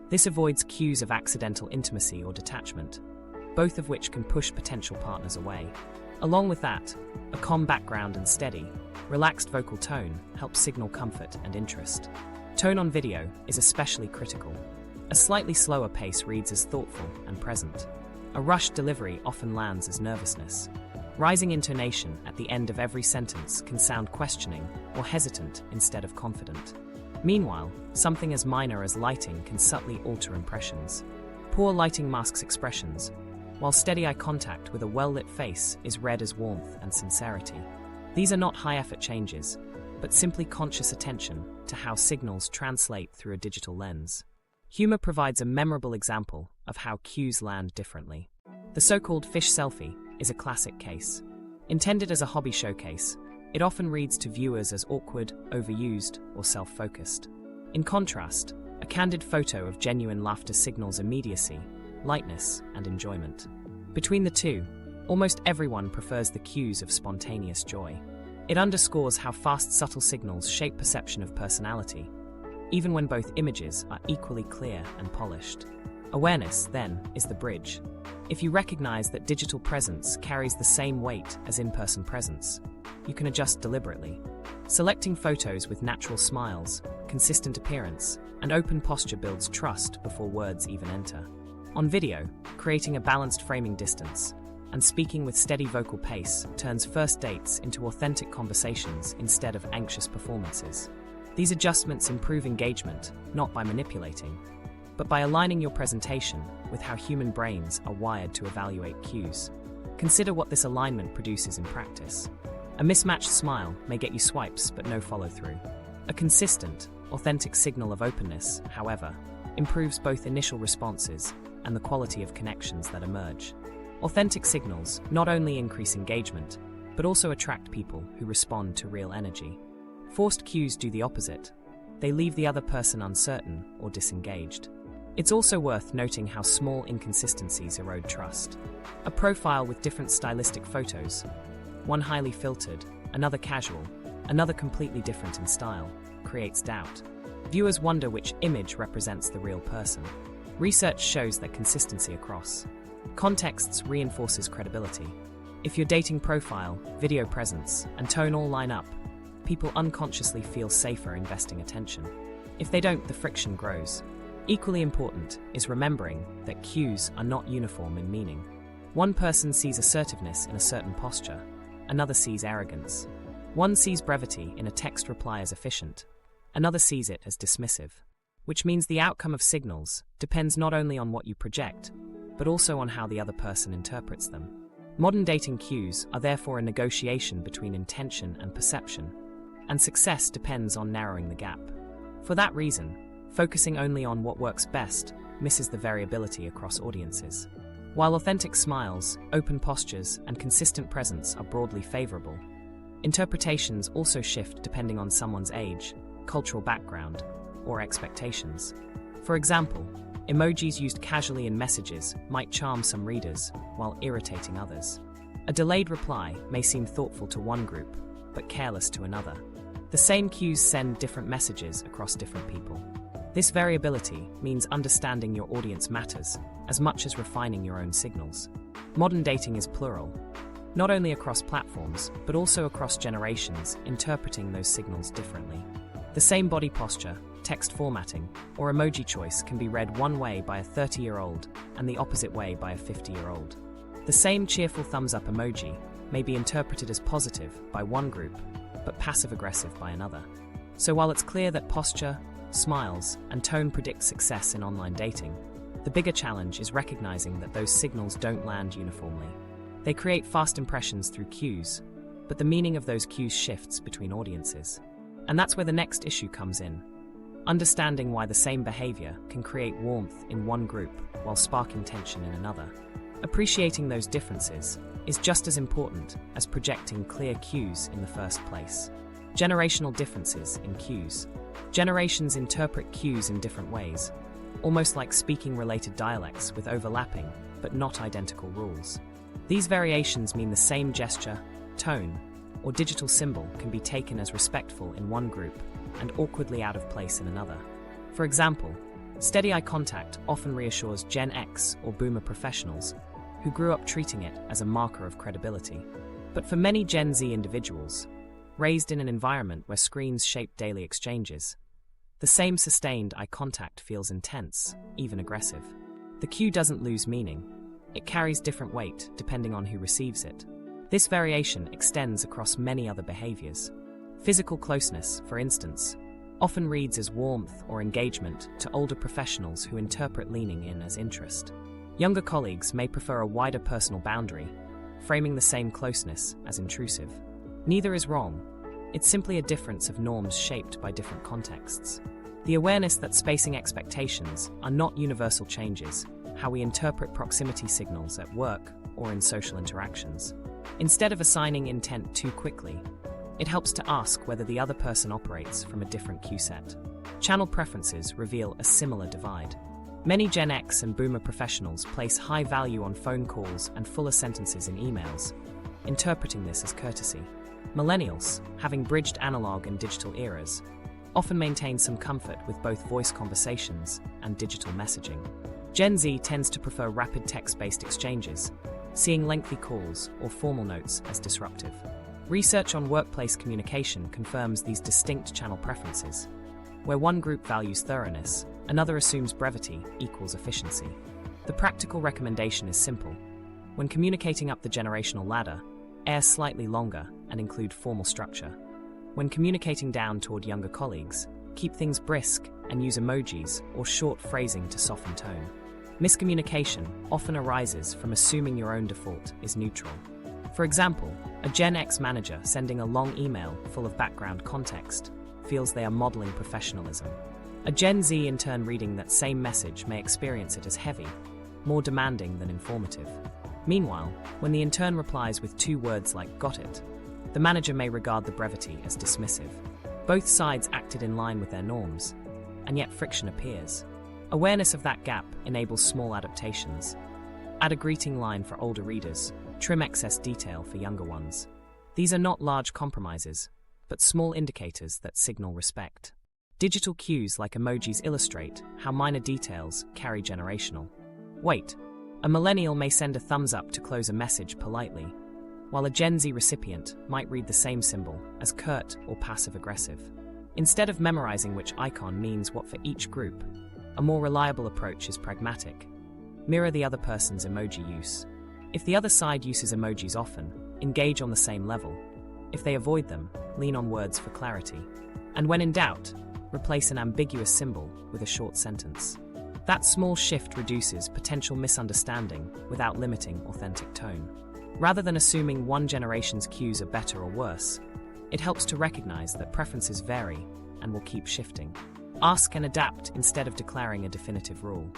This avoids cues of accidental intimacy or detachment, both of which can push potential partners away. Along with that, a calm background and steady, relaxed vocal tone helps signal comfort and interest. Tone on video is especially critical. A slightly slower pace reads as thoughtful and present. A rushed delivery often lands as nervousness. Rising intonation at the end of every sentence can sound questioning or hesitant instead of confident. Meanwhile, something as minor as lighting can subtly alter impressions. Poor lighting masks expressions, while steady eye contact with a well-lit face is read as warmth and sincerity. These are not high-effort changes. but simply conscious attention to how signals translate through a digital lens. Humor provides a memorable example of how cues land differently. The so-called fish selfie is a classic case. Intended as a hobby showcase, it often reads to viewers as awkward, overused, or self-focused. In contrast, a candid photo of genuine laughter signals immediacy, lightness, and enjoyment. Between the two, almost everyone prefers the cues of spontaneous joy. It underscores how fast subtle signals shape perception of personality, even when both images are equally clear and polished. Awareness, then, is the bridge. If you recognize that digital presence carries the same weight as in-person presence, you can adjust deliberately. Selecting photos with natural smiles, consistent appearance, and open posture builds trust before words even enter. On video, creating a balanced framing distance and speaking with steady vocal pace turns first dates into authentic conversations instead of anxious performances. These adjustments improve engagement, not by manipulating, but by aligning your presentation with how human brains are wired to evaluate cues. Consider what this alignment produces in practice. A mismatched smile may get you swipes but no follow-through. A consistent, authentic signal of openness, however, improves both initial responses and the quality of connections that emerge. Authentic signals not only increase engagement, but also attract people who respond to real energy. Forced cues do the opposite. They leave the other person uncertain or disengaged. It's also worth noting how small inconsistencies erode trust. A profile with different stylistic photos, one highly filtered, another casual, another completely different in style, creates doubt. Viewers wonder which image represents the real person. Research shows that consistency across contexts reinforces credibility. If your dating profile, video presence, and tone all line up, people unconsciously feel safer investing attention. If they don't, the friction grows. Equally important is remembering that cues are not uniform in meaning. One person sees assertiveness in a certain posture, another sees arrogance. One sees brevity in a text reply as efficient, another sees it as dismissive, which means the outcome of signals depends not only on what you project, but also on how the other person interprets them. Modern dating cues are therefore a negotiation between intention and perception, and success depends on narrowing the gap. For that reason, focusing only on what works best misses the variability across audiences. While authentic smiles, open postures, and consistent presence are broadly favorable, interpretations also shift depending on someone's age, cultural background, or expectations. For example, emojis used casually in messages might charm some readers while irritating others. A delayed reply may seem thoughtful to one group, but careless to another. The same cues send different messages across different people. This variability means understanding your audience matters as much as refining your own signals. Modern dating is plural, not only across platforms, but also across generations, interpreting those signals differently. The same body posture, text formatting, or emoji choice can be read one way by a 30-year-old and the opposite way by a 50-year-old. The same cheerful thumbs-up emoji may be interpreted as positive by one group, but passive-aggressive by another. So while it's clear that posture, smiles, and tone predict success in online dating, the bigger challenge is recognizing that those signals don't land uniformly. They create fast impressions through cues, but the meaning of those cues shifts between audiences. And that's where the next issue comes in. Understanding why the same behavior can create warmth in one group while sparking tension in another. Appreciating those differences is just as important as projecting clear cues in the first place. Generational differences in cues. Generations interpret cues in different ways, almost like speaking related dialects with overlapping but not identical rules. These variations mean the same gesture, tone, or digital symbol can be taken as respectful in one group and awkwardly out of place in another. For example, steady eye contact often reassures Gen X or Boomer professionals who grew up treating it as a marker of credibility. But for many Gen Z individuals, raised in an environment where screens shape daily exchanges, the same sustained eye contact feels intense, even aggressive. The cue doesn't lose meaning. It carries different weight depending on who receives it. This variation extends across many other behaviors. Physical closeness, for instance, often reads as warmth or engagement to older professionals who interpret leaning in as interest. Younger colleagues may prefer a wider personal boundary, framing the same closeness as intrusive. Neither is wrong. It's simply a difference of norms shaped by different contexts. The awareness that spacing expectations are not universal changes how we interpret proximity signals at work or in social interactions. Instead of assigning intent too quickly, it helps to ask whether the other person operates from a different cue set. Channel preferences reveal a similar divide. Many Gen X and Boomer professionals place high value on phone calls and fuller sentences in emails, interpreting this as courtesy. Millennials, having bridged analog and digital eras, often maintain some comfort with both voice conversations and digital messaging. Gen Z tends to prefer rapid text-based exchanges, seeing lengthy calls or formal notes as disruptive. Research on workplace communication confirms these distinct channel preferences. Where one group values thoroughness, another assumes brevity equals efficiency. The practical recommendation is simple. When communicating up the generational ladder, err slightly longer and include formal structure. When communicating down toward younger colleagues, keep things brisk and use emojis or short phrasing to soften tone. Miscommunication often arises from assuming your own default is neutral. For example, a Gen X manager sending a long email full of background context feels they are modeling professionalism. A Gen Z in turn reading that same message may experience it as heavy, more demanding than informative. Meanwhile, when the intern replies with 2 words like "got it," the manager may regard the brevity as dismissive. Both sides acted in line with their norms, and yet friction appears. Awareness of that gap enables small adaptations. Add a greeting line for older readers, trim excess detail for younger ones. These are not large compromises, but small indicators that signal respect. Digital cues like emojis illustrate how minor details carry generational weight. A millennial may send a thumbs up to close a message politely, while a Gen Z recipient might read the same symbol as curt or passive-aggressive. Instead of memorizing which icon means what for each group, a more reliable approach is pragmatic. Mirror the other person's emoji use. If the other side uses emojis often, engage on the same level. If they avoid them, lean on words for clarity. And when in doubt, replace an ambiguous symbol with a short sentence. That small shift reduces potential misunderstanding without limiting authentic tone. Rather than assuming one generation's cues are better or worse, it helps to recognize that preferences vary and will keep shifting. Ask and adapt instead of declaring a definitive rule.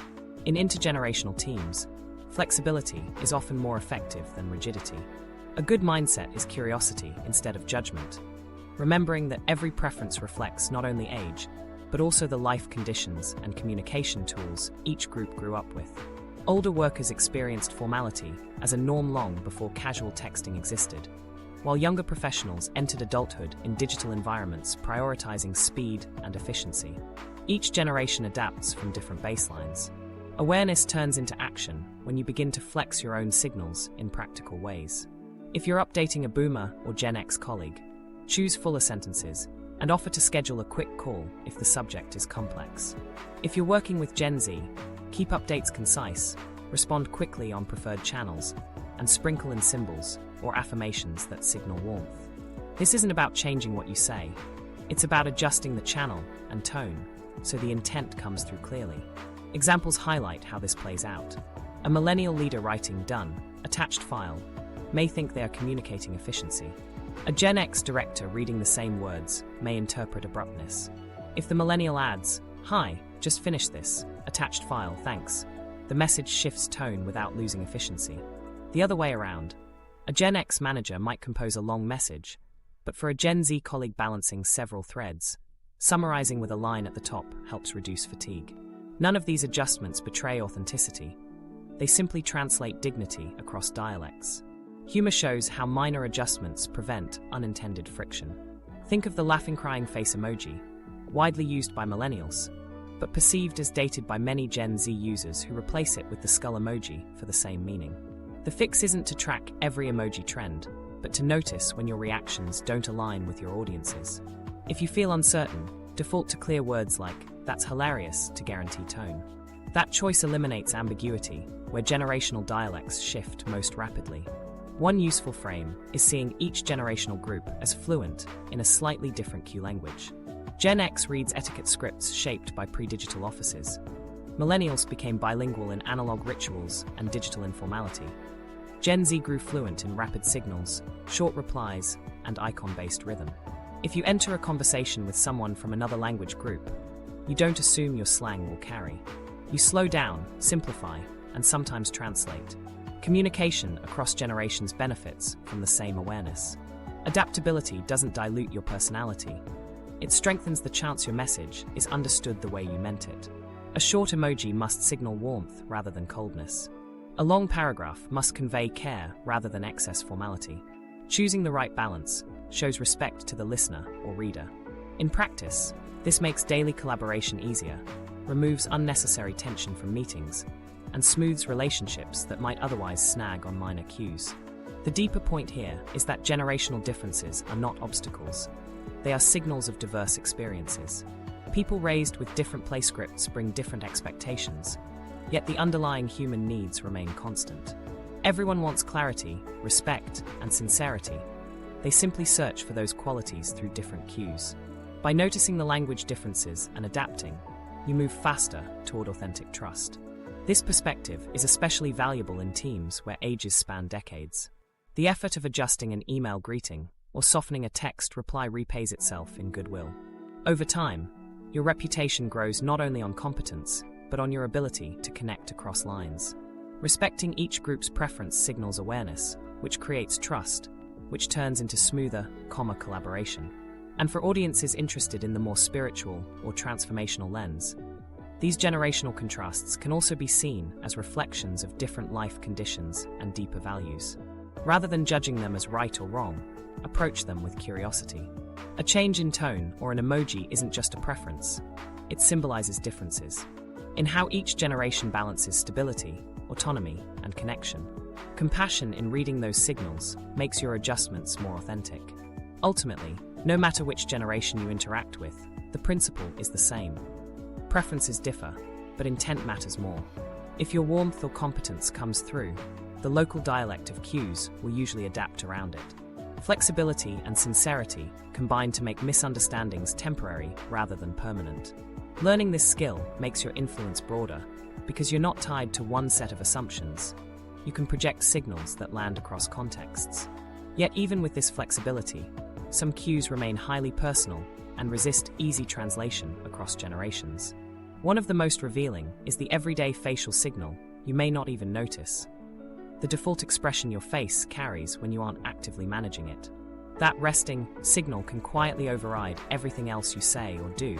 In intergenerational teams, flexibility is often more effective than rigidity. A good mindset is curiosity instead of judgment, remembering that every preference reflects not only age, but also the life conditions and communication tools each group grew up with. Older workers experienced formality as a norm long before casual texting existed, while younger professionals entered adulthood in digital environments prioritizing speed and efficiency. Each generation adapts from different baselines. Awareness turns into action when you begin to flex your own signals in practical ways. If you're updating a Boomer or Gen X colleague, choose fuller sentences and offer to schedule a quick call if the subject is complex. If you're working with Gen Z, keep updates concise, respond quickly on preferred channels, and sprinkle in symbols or affirmations that signal warmth. This isn't about changing what you say, it's about adjusting the channel and tone so the intent comes through clearly. Examples highlight how this plays out. A millennial leader writing "done," attached file, may think they are communicating efficiency. A Gen X director reading the same words may interpret abruptness. If the millennial adds, "Hi, just finished this, attached file, thanks," the message shifts tone without losing efficiency. The other way around, a Gen X manager might compose a long message, but for a Gen Z colleague balancing several threads, summarizing with a line at the top helps reduce fatigue. None of these adjustments betray authenticity. They simply translate dignity across dialects. Humor shows how minor adjustments prevent unintended friction. Think of the laughing crying face emoji, widely used by millennials, but perceived as dated by many Gen Z users who replace it with the skull emoji for the same meaning. The fix isn't to track every emoji trend, but to notice when your reactions don't align with your audience's. If you feel uncertain, default to clear words like "that's hilarious" to guarantee tone. That choice eliminates ambiguity, where generational dialects shift most rapidly. One useful frame is seeing each generational group as fluent in a slightly different cue language. Gen X reads etiquette scripts shaped by pre-digital offices. Millennials became bilingual in analog rituals and digital informality. Gen Z grew fluent in rapid signals, short replies, and icon-based rhythm. If you enter a conversation with someone from another language group, you don't assume your slang will carry. You slow down, simplify, and sometimes translate. Communication across generations benefits from the same awareness. Adaptability doesn't dilute your personality. It strengthens the chance your message is understood the way you meant it. A short emoji must signal warmth rather than coldness. A long paragraph must convey care rather than excess formality. Choosing the right balance shows respect to the listener or reader. In practice, this makes daily collaboration easier, removes unnecessary tension from meetings, and smooths relationships that might otherwise snag on minor cues. The deeper point here is that generational differences are not obstacles. They are signals of diverse experiences. People raised with different play scripts bring different expectations, yet the underlying human needs remain constant. Everyone wants clarity, respect, and sincerity. They simply search for those qualities through different cues. By noticing the language differences and adapting, you move faster toward authentic trust. This perspective is especially valuable in teams where ages span decades. The effort of adjusting an email greeting or softening a text reply repays itself in goodwill. Over time, your reputation grows not only on competence, but on your ability to connect across lines. Respecting each group's preference signals awareness, which creates trust, which turns into smoother, calmer collaboration. And for audiences interested in the more spiritual or transformational lens, these generational contrasts can also be seen as reflections of different life conditions and deeper values. Rather than judging them as right or wrong, approach them with curiosity. A change in tone or an emoji isn't just a preference, it symbolizes differences in how each generation balances stability, autonomy, and connection. Compassion in reading those signals makes your adjustments more authentic. Ultimately, no matter which generation you interact with, the principle is the same. Preferences differ, but intent matters more. If your warmth or competence comes through, the local dialect of cues will usually adapt around it. Flexibility and sincerity combine to make misunderstandings temporary rather than permanent. Learning this skill makes your influence broader because you're not tied to one set of assumptions. You can project signals that land across contexts. Yet even with this flexibility, some cues remain highly personal and resist easy translation across generations. One of the most revealing is the everyday facial signal you may not even notice. The default expression your face carries when you aren't actively managing it. That resting signal can quietly override everything else you say or do,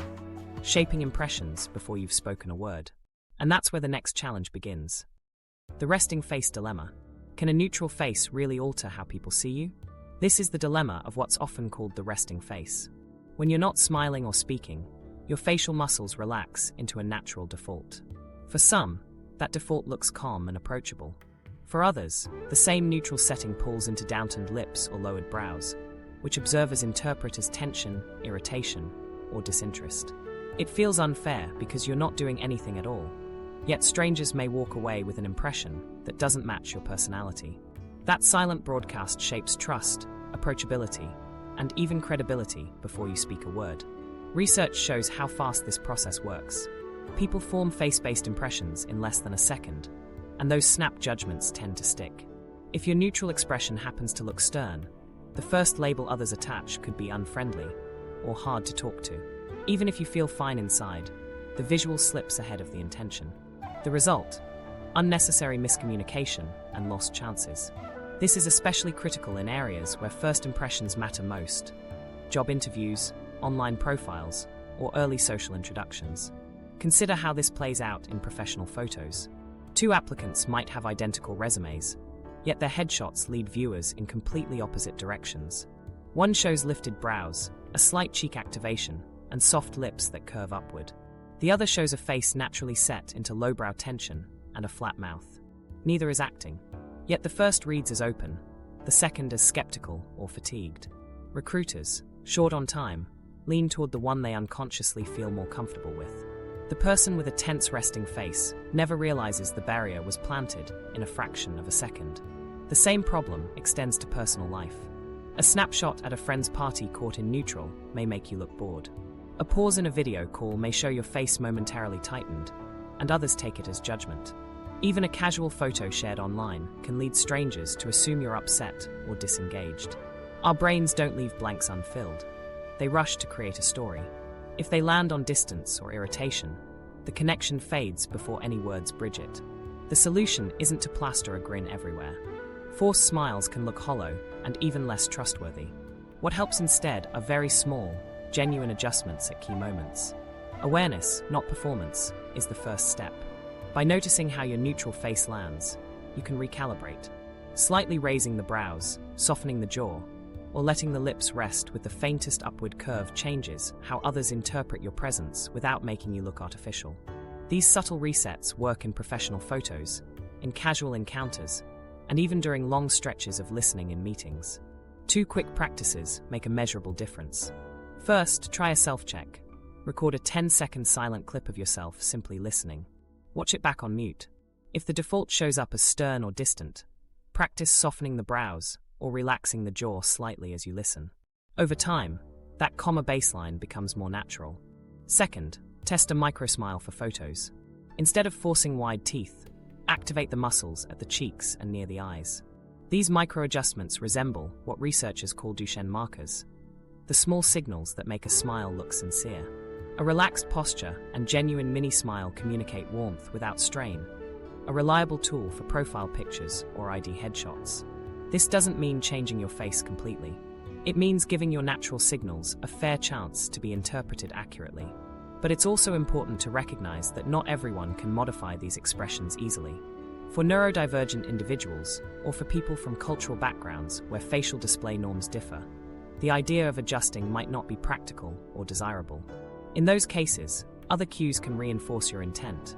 shaping impressions before you've spoken a word. And that's where the next challenge begins. The resting face dilemma. Can a neutral face really alter how people see you? This is the dilemma of what's often called the resting face. When you're not smiling or speaking, your facial muscles relax into a natural default. For some, that default looks calm and approachable. For others, the same neutral setting pulls into downturned lips or lowered brows, which observers interpret as tension, irritation, or disinterest. It feels unfair because you're not doing anything at all, yet strangers may walk away with an impression that doesn't match your personality. That silent broadcast shapes trust, approachability, and even credibility before you speak a word. Research shows how fast this process works. People form face-based impressions in less than a second, and those snap judgments tend to stick. If your neutral expression happens to look stern, the first label others attach could be unfriendly or hard to talk to. Even if you feel fine inside, the visual slips ahead of the intention. The result? Unnecessary miscommunication and lost chances. This is especially critical in areas where first impressions matter most: job interviews, online profiles, or early social introductions. Consider how this plays out in professional photos. Two applicants might have identical resumes, yet their headshots lead viewers in completely opposite directions. One shows lifted brows, a slight cheek activation, and soft lips that curve upward. The other shows a face naturally set into lowbrow tension and a flat mouth. Neither is acting. Yet the first reads as open, the second as skeptical or fatigued. Recruiters, short on time, lean toward the one they unconsciously feel more comfortable with. The person with a tense resting face never realizes the barrier was planted in a fraction of a second. The same problem extends to personal life. A snapshot at a friend's party caught in neutral may make you look bored. A pause in a video call may show your face momentarily tightened, and others take it as judgment. Even a casual photo shared online can lead strangers to assume you're upset or disengaged. Our brains don't leave blanks unfilled. they rush to create a story. If they land on distance or irritation, the connection fades before any words bridge it. The solution isn't to plaster a grin everywhere. Forced smiles can look hollow and even less trustworthy. What helps instead are very small, genuine adjustments at key moments. Awareness, not performance, is the first step. By noticing how your neutral face lands, you can recalibrate. Slightly raising the brows, softening the jaw, or letting the lips rest with the faintest upward curve changes how others interpret your presence without making you look artificial. These subtle resets work in professional photos, in casual encounters, and even during long stretches of listening in meetings. 2 quick practices make a measurable difference. First, try a self-check. Record a 10-second silent clip of yourself simply listening. Watch it back on mute. If the default shows up as stern or distant, practice softening the brows or relaxing the jaw slightly as you listen. Over time, that calmer baseline becomes more natural. Second, test a microsmile for photos. Instead of forcing wide teeth, activate the muscles at the cheeks and near the eyes. These micro-adjustments resemble what researchers call Duchenne markers, the small signals that make a smile look sincere. A relaxed posture and genuine mini-smile communicate warmth without strain, a reliable tool for profile pictures or ID headshots. This doesn't mean changing your face completely. It means giving your natural signals a fair chance to be interpreted accurately. But it's also important to recognize that not everyone can modify these expressions easily. For neurodivergent individuals, or for people from cultural backgrounds where facial display norms differ, the idea of adjusting might not be practical or desirable. In those cases, other cues can reinforce your intent: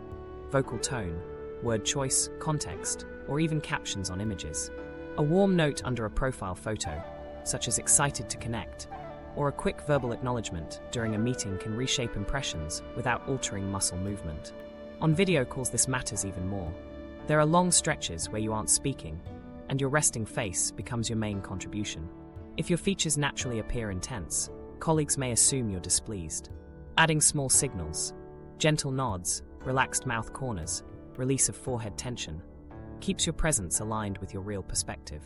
vocal tone, word choice, context, or even captions on images. A warm note under a profile photo, such as excited to connect, or a quick verbal acknowledgement during a meeting can reshape impressions without altering muscle movement. On video calls, this matters even more. There are long stretches where you aren't speaking, and your resting face becomes your main contribution. If your features naturally appear intense, colleagues may assume you're displeased. Adding small signals, gentle nods, relaxed mouth corners, release of forehead tension, keeps your presence aligned with your real perspective.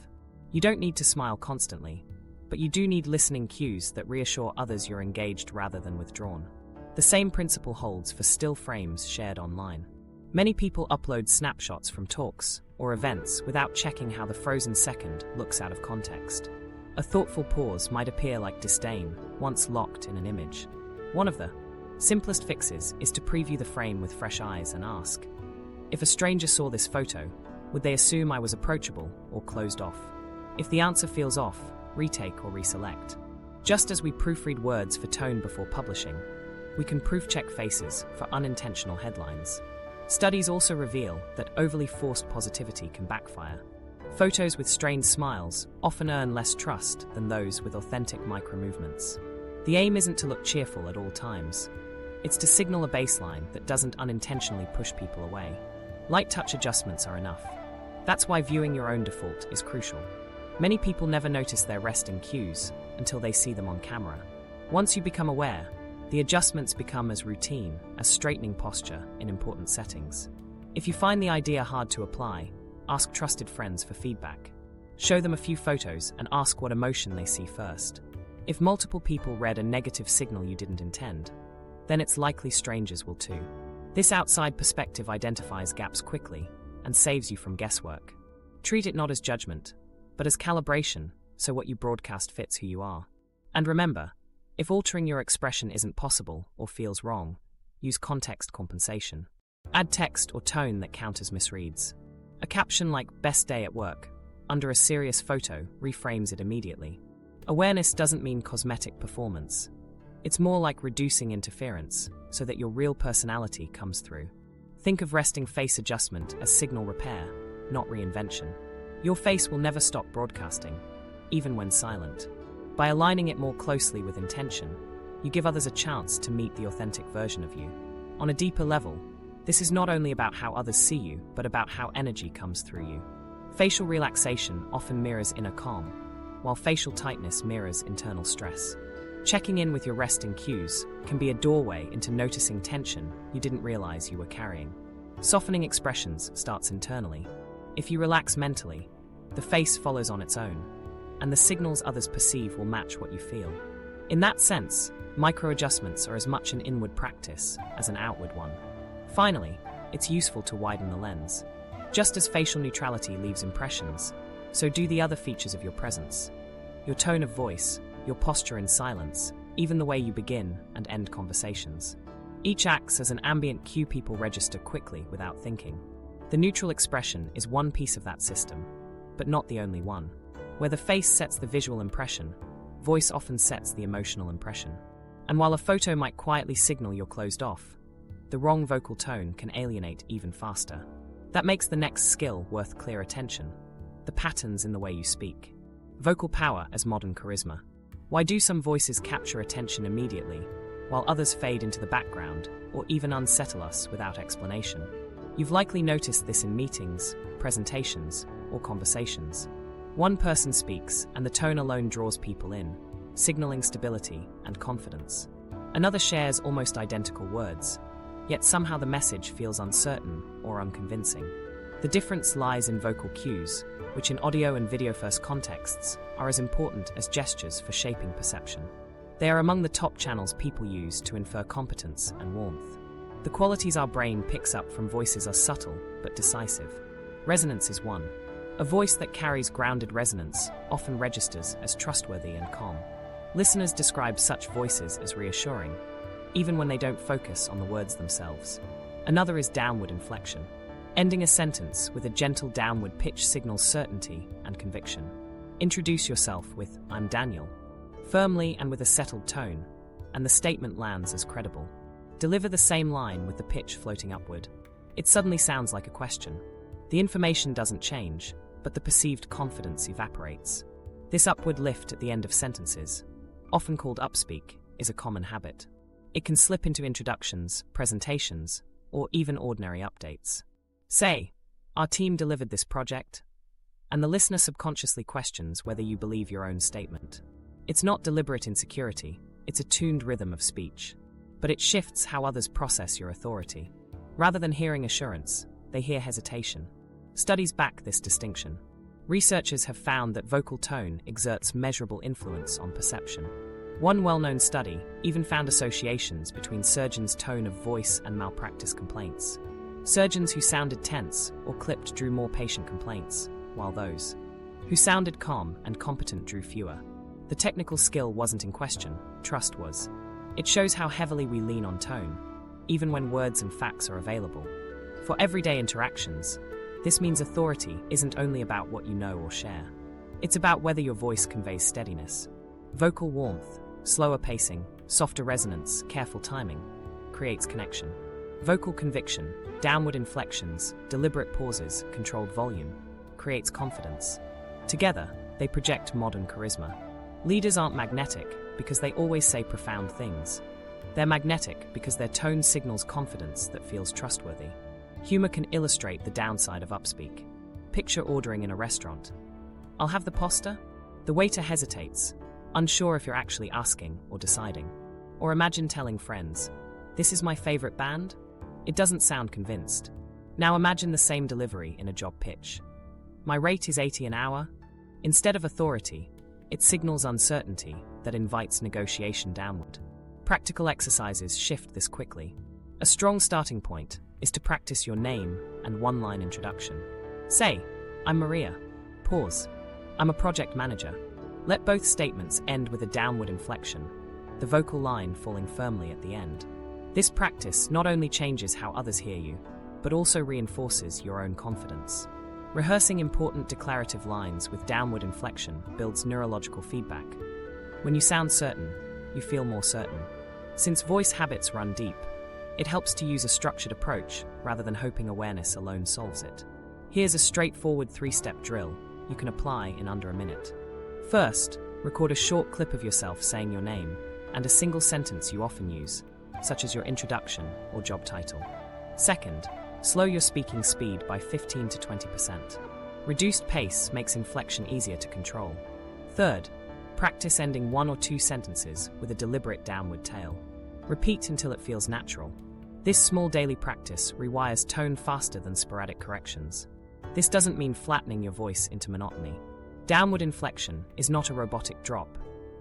You don't need to smile constantly, but you do need listening cues that reassure others you're engaged rather than withdrawn. The same principle holds for still frames shared online. Many people upload snapshots from talks or events without checking how the frozen second looks out of context. A thoughtful pause might appear like disdain once locked in an image. One of the simplest fixes is to preview the frame with fresh eyes and ask, if a stranger saw this photo, would they assume I was approachable or closed off? If the answer feels off, retake or reselect. Just as we proofread words for tone before publishing, we can proof-check faces for unintentional headlines. Studies also reveal that overly forced positivity can backfire. Photos with strained smiles often earn less trust than those with authentic micro-movements. The aim isn't to look cheerful at all times. It's to signal a baseline that doesn't unintentionally push people away. Light touch adjustments are enough. That's why viewing your own default is crucial. Many people never notice their resting cues until they see them on camera. Once you become aware, the adjustments become as routine as straightening posture in important settings. If you find the idea hard to apply, ask trusted friends for feedback. Show them a few photos and ask what emotion they see first. If multiple people read a negative signal you didn't intend, then it's likely strangers will too. This outside perspective identifies gaps quickly and saves you from guesswork. Treat it not as judgment, but as calibration, so what you broadcast fits who you are. And remember, if altering your expression isn't possible or feels wrong, use context compensation. Add text or tone that counters misreads. A caption like "best day at work" under a serious photo reframes it immediately. Awareness doesn't mean cosmetic performance. It's more like reducing interference so that your real personality comes through. Think of resting face adjustment as signal repair, not reinvention. Your face will never stop broadcasting, even when silent. By aligning it more closely with intention, you give others a chance to meet the authentic version of you. On a deeper level, this is not only about how others see you, but about how energy comes through you. Facial relaxation often mirrors inner calm, while facial tightness mirrors internal stress. Checking in with your resting cues can be a doorway into noticing tension you didn't realize you were carrying. Softening expressions starts internally. If you relax mentally, the face follows on its own, and the signals others perceive will match what you feel. In that sense, micro-adjustments are as much an inward practice as an outward one. Finally, it's useful to widen the lens. Just as facial neutrality leaves impressions, so do the other features of your presence. Your tone of voice, your posture in silence, even the way you begin and end conversations. Each acts as an ambient cue people register quickly without thinking. The neutral expression is one piece of that system, but not the only one. Where the face sets the visual impression, voice often sets the emotional impression. And while a photo might quietly signal you're closed off, the wrong vocal tone can alienate even faster. That makes the next skill worth clear attention: the patterns in the way you speak. Vocal power as modern charisma. Why do some voices capture attention immediately, while others fade into the background or even unsettle us without explanation? You've likely noticed this in meetings, presentations, or conversations. One person speaks, and the tone alone draws people in, signaling stability and confidence. Another shares almost identical words, yet somehow the message feels uncertain or unconvincing. The difference lies in vocal cues, which in audio and video-first contexts are as important as gestures for shaping perception. They are among the top channels people use to infer competence and warmth. The qualities our brain picks up from voices are subtle but decisive. Resonance is one. A voice that carries grounded resonance often registers as trustworthy and calm. Listeners describe such voices as reassuring, even when they don't focus on the words themselves. Another is downward inflection. Ending a sentence with a gentle downward pitch signals certainty and conviction. Introduce yourself with "I'm Daniel," firmly and with a settled tone, and the statement lands as credible. Deliver the same line with the pitch floating upward. It suddenly sounds like a question. The information doesn't change, but the perceived confidence evaporates. This upward lift at the end of sentences, often called upspeak, is a common habit. It can slip into introductions, presentations, or even ordinary updates. Say, "Our team delivered this project," and the listener subconsciously questions whether you believe your own statement. It's not deliberate insecurity, it's a tuned rhythm of speech. But it shifts how others process your authority. Rather than hearing assurance, they hear hesitation. Studies back this distinction. Researchers have found that vocal tone exerts measurable influence on perception. One well-known study even found associations between surgeons' tone of voice and malpractice complaints. Surgeons who sounded tense or clipped drew more patient complaints, while those who sounded calm and competent drew fewer. The technical skill wasn't in question, trust was. It shows how heavily we lean on tone, even when words and facts are available. For everyday interactions, this means authority isn't only about what you know or share. It's about whether your voice conveys steadiness. Vocal warmth, slower pacing, softer resonance, careful timing, creates connection. Vocal conviction, downward inflections, deliberate pauses, controlled volume, creates confidence. Together, they project modern charisma. Leaders aren't magnetic because they always say profound things. They're magnetic because their tone signals confidence that feels trustworthy. Humor can illustrate the downside of upspeak. Picture ordering in a restaurant. "I'll have the pasta?" The waiter hesitates, unsure if you're actually asking or deciding. Or imagine telling friends, "This is my favorite band?" It doesn't sound convinced. Now imagine the same delivery in a job pitch. "My rate is 80 an hour." Instead of authority, it signals uncertainty that invites negotiation downward. Practical exercises shift this quickly. A strong starting point is to practice your name and one-line introduction. Say, "I'm Maria." Pause. "I'm a project manager." Let both statements end with a downward inflection, the vocal line falling firmly at the end. This practice not only changes how others hear you, but also reinforces your own confidence. Rehearsing important declarative lines with downward inflection builds neurological feedback. When you sound certain, you feel more certain. Since voice habits run deep, it helps to use a structured approach rather than hoping awareness alone solves it. Here's a straightforward 3-step drill you can apply in under a minute. First, record a short clip of yourself saying your name and a single sentence you often use, such as your introduction or job title. Second, slow your speaking speed by 15 to 20%. Reduced pace makes inflection easier to control. Third, practice ending 1 or 2 sentences with a deliberate downward tail. Repeat until it feels natural. This small daily practice rewires tone faster than sporadic corrections. This doesn't mean flattening your voice into monotony. Downward inflection is not a robotic drop.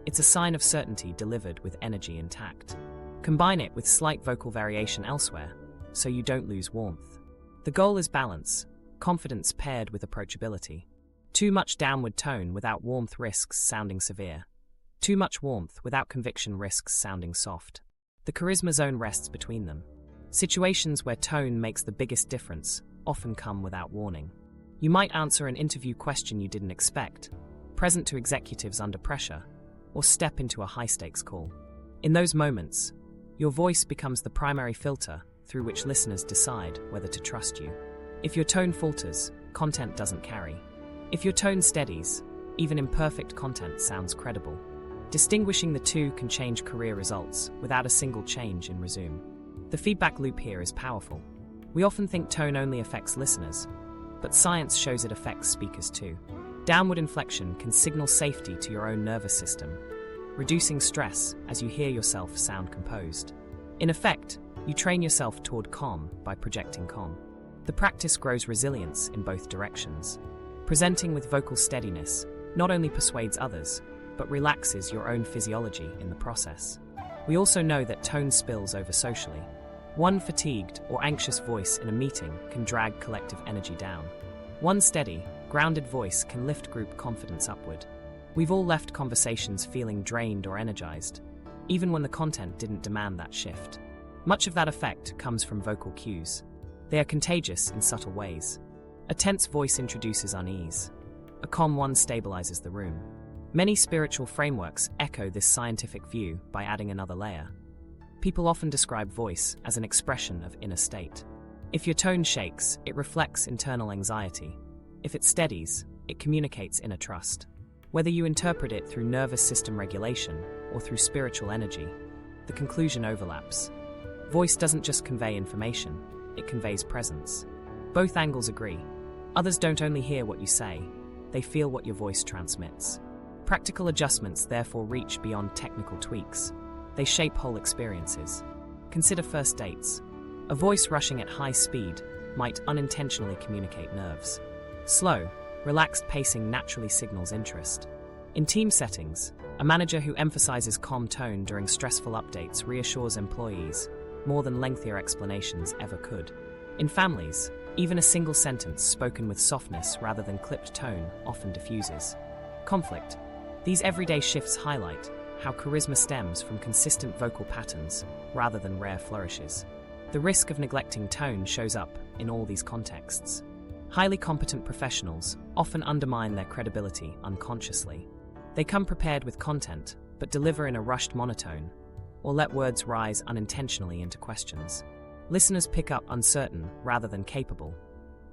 It's a sign of certainty delivered with energy intact. Combine it with slight vocal variation elsewhere, so you don't lose warmth. The goal is balance, confidence paired with approachability. Too much downward tone without warmth risks sounding severe. Too much warmth without conviction risks sounding soft. The charisma zone rests between them. Situations where tone makes the biggest difference often come without warning. You might answer an interview question you didn't expect, present to executives under pressure, or step into a high-stakes call. In those moments, your voice becomes the primary filter through which listeners decide whether to trust you. If your tone falters, content doesn't carry. If your tone steadies, even imperfect content sounds credible. Distinguishing the two can change career results without a single change in resume. The feedback loop here is powerful. We often think tone only affects listeners, but science shows it affects speakers too. Downward inflection can signal safety to your own nervous system, reducing stress as you hear yourself sound composed. In effect, you train yourself toward calm by projecting calm. The practice grows resilience in both directions. Presenting with vocal steadiness not only persuades others, but relaxes your own physiology in the process. We also know that tone spills over socially. One fatigued or anxious voice in a meeting can drag collective energy down. One steady, grounded voice can lift group confidence upward. We've all left conversations feeling drained or energized, even when the content didn't demand that shift. Much of that effect comes from vocal cues. They are contagious in subtle ways. A tense voice introduces unease. A calm one stabilizes the room. Many spiritual frameworks echo this scientific view by adding another layer. People often describe voice as an expression of inner state. If your tone shakes, it reflects internal anxiety. If it steadies, it communicates inner trust. Whether you interpret it through nervous system regulation or through spiritual energy, the conclusion overlaps. Voice doesn't just convey information, it conveys presence. Both angles agree. Others don't only hear what you say, they feel what your voice transmits. Practical adjustments therefore reach beyond technical tweaks. They shape whole experiences. Consider first dates. A voice rushing at high speed might unintentionally communicate nerves. Slow, relaxed pacing naturally signals interest. In team settings, a manager who emphasizes calm tone during stressful updates reassures employees more than lengthier explanations ever could. In families, even a single sentence spoken with softness rather than clipped tone often diffuses conflict. These everyday shifts highlight how charisma stems from consistent vocal patterns rather than rare flourishes. The risk of neglecting tone shows up in all these contexts. Highly competent professionals often undermine their credibility unconsciously. They come prepared with content, but deliver in a rushed monotone, or let words rise unintentionally into questions. Listeners pick up uncertain rather than capable,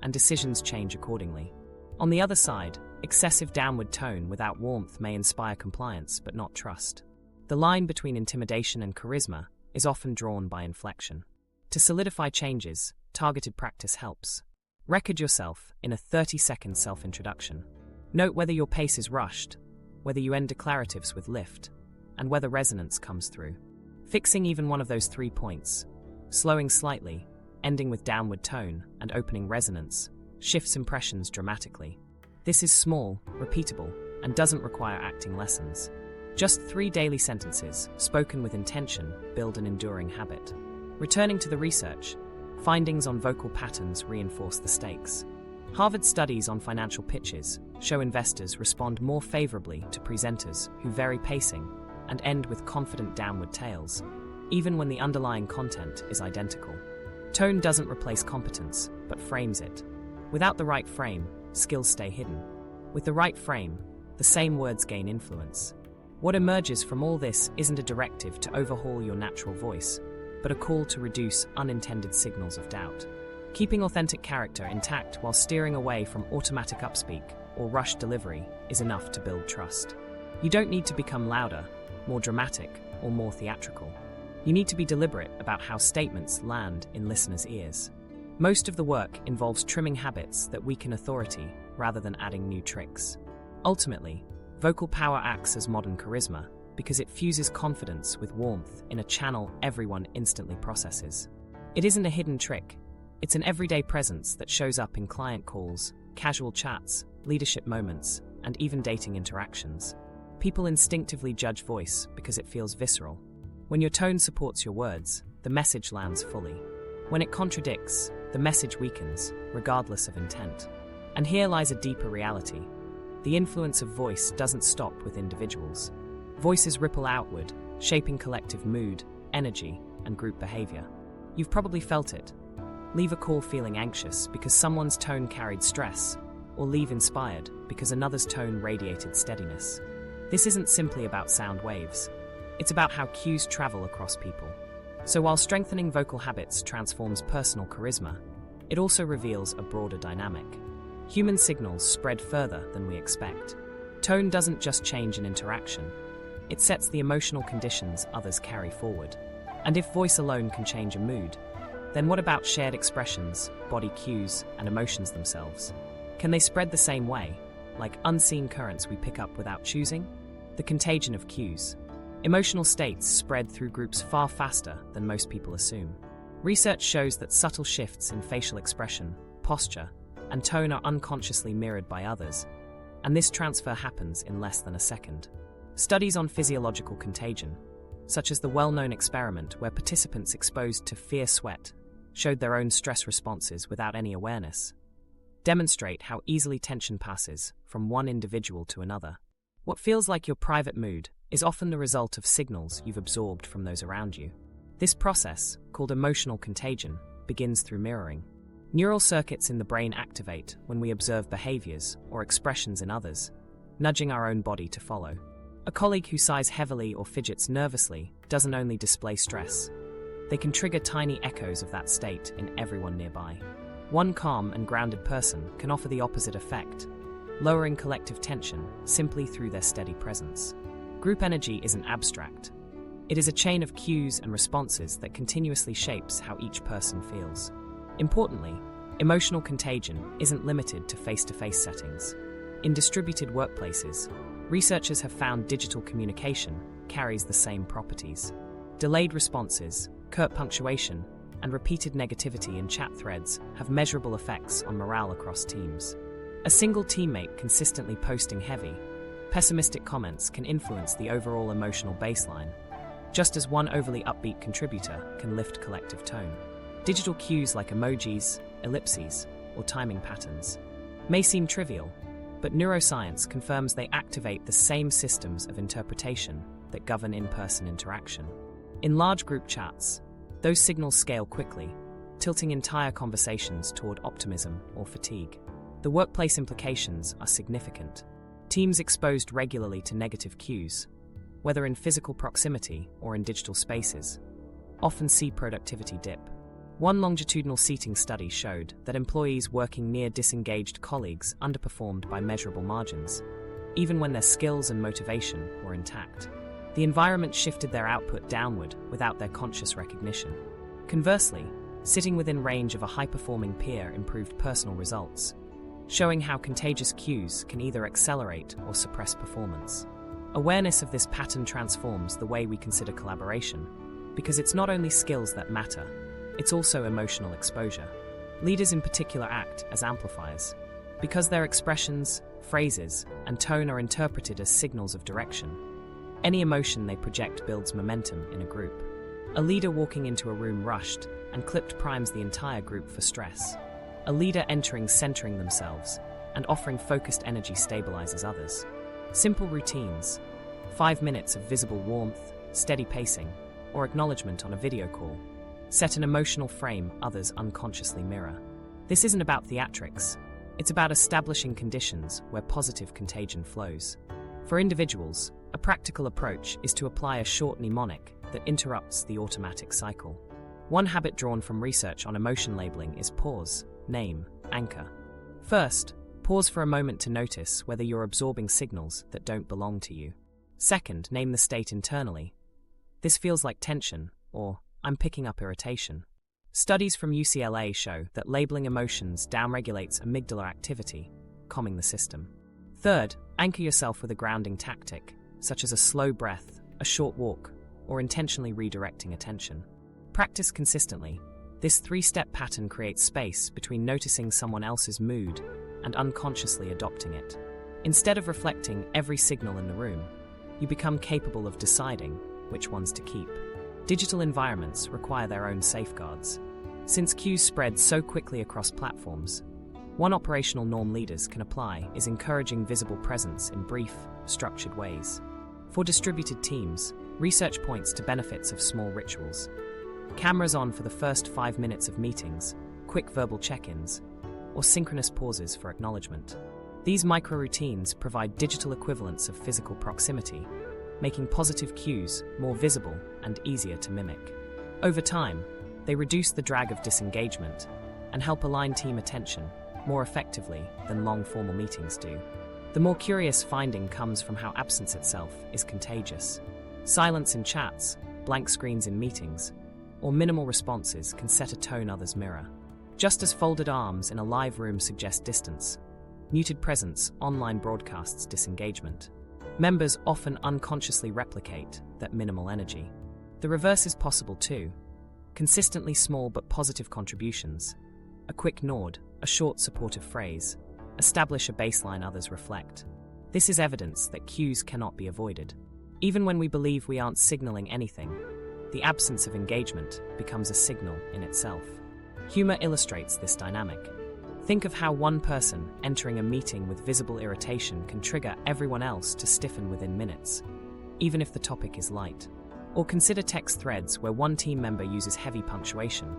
and decisions change accordingly. On the other side, excessive downward tone without warmth may inspire compliance but not trust. The line between intimidation and charisma is often drawn by inflection. To solidify changes, targeted practice helps. Record yourself in a 30-second self-introduction. Note whether your pace is rushed, whether you end declaratives with lift, and whether resonance comes through. Fixing even one of those 3 points, slowing slightly, ending with downward tone, and opening resonance, shifts impressions dramatically. This is small, repeatable, and doesn't require acting lessons. Just 3 daily sentences, spoken with intention, build an enduring habit. Returning to the research, findings on vocal patterns reinforce the stakes. Harvard studies on financial pitches show investors respond more favorably to presenters who vary pacing and end with confident downward tails, even when the underlying content is identical. Tone doesn't replace competence, but frames it. Without the right frame, skills stay hidden. With the right frame, the same words gain influence. What emerges from all this isn't a directive to overhaul your natural voice, but a call to reduce unintended signals of doubt. Keeping authentic character intact while steering away from automatic upspeak or rushed delivery is enough to build trust. You don't need to become louder, more dramatic, or more theatrical. You need to be deliberate about how statements land in listeners' ears. Most of the work involves trimming habits that weaken authority rather than adding new tricks. Ultimately, vocal power acts as modern charisma because it fuses confidence with warmth in a channel everyone instantly processes. It isn't a hidden trick. It's an everyday presence that shows up in client calls, casual chats, leadership moments, and even dating interactions. People instinctively judge voice because it feels visceral. When your tone supports your words, the message lands fully. When it contradicts, the message weakens, regardless of intent. And here lies a deeper reality. The influence of voice doesn't stop with individuals. Voices ripple outward, shaping collective mood, energy, and group behavior. You've probably felt it. Leave a call feeling anxious because someone's tone carried stress, or leave inspired because another's tone radiated steadiness. This isn't simply about sound waves. It's about how cues travel across people. So while strengthening vocal habits transforms personal charisma, it also reveals a broader dynamic. Human signals spread further than we expect. Tone doesn't just change an interaction. It sets the emotional conditions others carry forward. And if voice alone can change a mood, then what about shared expressions, body cues, and emotions themselves? Can they spread the same way, like unseen currents we pick up without choosing? The contagion of cues. Emotional states spread through groups far faster than most people assume. Research shows that subtle shifts in facial expression, posture, and tone are unconsciously mirrored by others, and this transfer happens in less than a second. Studies on physiological contagion, such as the well-known experiment where participants exposed to fear sweat showed their own stress responses without any awareness, demonstrate how easily tension passes from one individual to another. What feels like your private mood is often the result of signals you've absorbed from those around you. This process, called emotional contagion, begins through mirroring. Neural circuits in the brain activate when we observe behaviors or expressions in others, nudging our own body to follow. A colleague who sighs heavily or fidgets nervously doesn't only display stress. They can trigger tiny echoes of that state in everyone nearby. One calm and grounded person can offer the opposite effect, lowering collective tension simply through their steady presence. Group energy isn't abstract. It is a chain of cues and responses that continuously shapes how each person feels. Importantly, emotional contagion isn't limited to face-to-face settings. In distributed workplaces, researchers have found digital communication carries the same properties. Delayed responses, curt punctuation, and repeated negativity in chat threads have measurable effects on morale across teams. A single teammate consistently posting heavy, pessimistic comments can influence the overall emotional baseline, just as one overly upbeat contributor can lift collective tone. Digital cues like emojis, ellipses, or timing patterns may seem trivial, but neuroscience confirms they activate the same systems of interpretation that govern in-person interaction. In large group chats, those signals scale quickly, tilting entire conversations toward optimism or fatigue. The workplace implications are significant. Teams exposed regularly to negative cues, whether in physical proximity or in digital spaces, often see productivity dip. One longitudinal seating study showed that employees working near disengaged colleagues underperformed by measurable margins, even when their skills and motivation were intact. The environment shifted their output downward without their conscious recognition. Conversely, sitting within range of a high-performing peer improved personal results, showing how contagious cues can either accelerate or suppress performance. Awareness of this pattern transforms the way we consider collaboration, because it's not only skills that matter, it's also emotional exposure. Leaders in particular act as amplifiers, because their expressions, phrases, and tone are interpreted as signals of direction. Any emotion they project builds momentum in a group. A leader walking into a room rushed and clipped primes the entire group for stress. A leader entering centering themselves and offering focused energy stabilizes others. Simple routines, 5 minutes of visible warmth, steady pacing, or acknowledgement on a video call, set an emotional frame others unconsciously mirror. This isn't about theatrics, it's about establishing conditions where positive contagion flows. For individuals, a practical approach is to apply a short mnemonic that interrupts the automatic cycle. One habit drawn from research on emotion labeling is pause, name, anchor. First, pause for a moment to notice whether you're absorbing signals that don't belong to you. Second, name the state internally. This feels like tension, or I'm picking up irritation. Studies from UCLA show that labeling emotions downregulates amygdala activity, calming the system. Third, anchor yourself with a grounding tactic, such as a slow breath, a short walk, or intentionally redirecting attention. Practice consistently. This 3-step pattern creates space between noticing someone else's mood and unconsciously adopting it. Instead of reflecting every signal in the room, you become capable of deciding which ones to keep. Digital environments require their own safeguards. Since cues spread so quickly across platforms, one operational norm leaders can apply is encouraging visible presence in brief, structured ways. For distributed teams, research points to benefits of small rituals. Cameras on for the first 5 minutes of meetings, quick verbal check-ins, or synchronous pauses for acknowledgement. These micro-routines provide digital equivalents of physical proximity, making positive cues more visible and easier to mimic. Over time, they reduce the drag of disengagement and help align team attention more effectively than long formal meetings do. The more curious finding comes from how absence itself is contagious. Silence in chats, blank screens in meetings, or minimal responses can set a tone others mirror. Just as folded arms in a live room suggest distance, muted presence online broadcasts disengagement. Members often unconsciously replicate that minimal energy. The reverse is possible too. Consistently small but positive contributions, a quick nod, a short supportive phrase, establish a baseline others reflect. This is evidence that cues cannot be avoided. Even when we believe we aren't signaling anything, the absence of engagement becomes a signal in itself. Humor illustrates this dynamic. Think of how one person entering a meeting with visible irritation can trigger everyone else to stiffen within minutes, even if the topic is light. Or consider text threads where one team member uses heavy punctuation,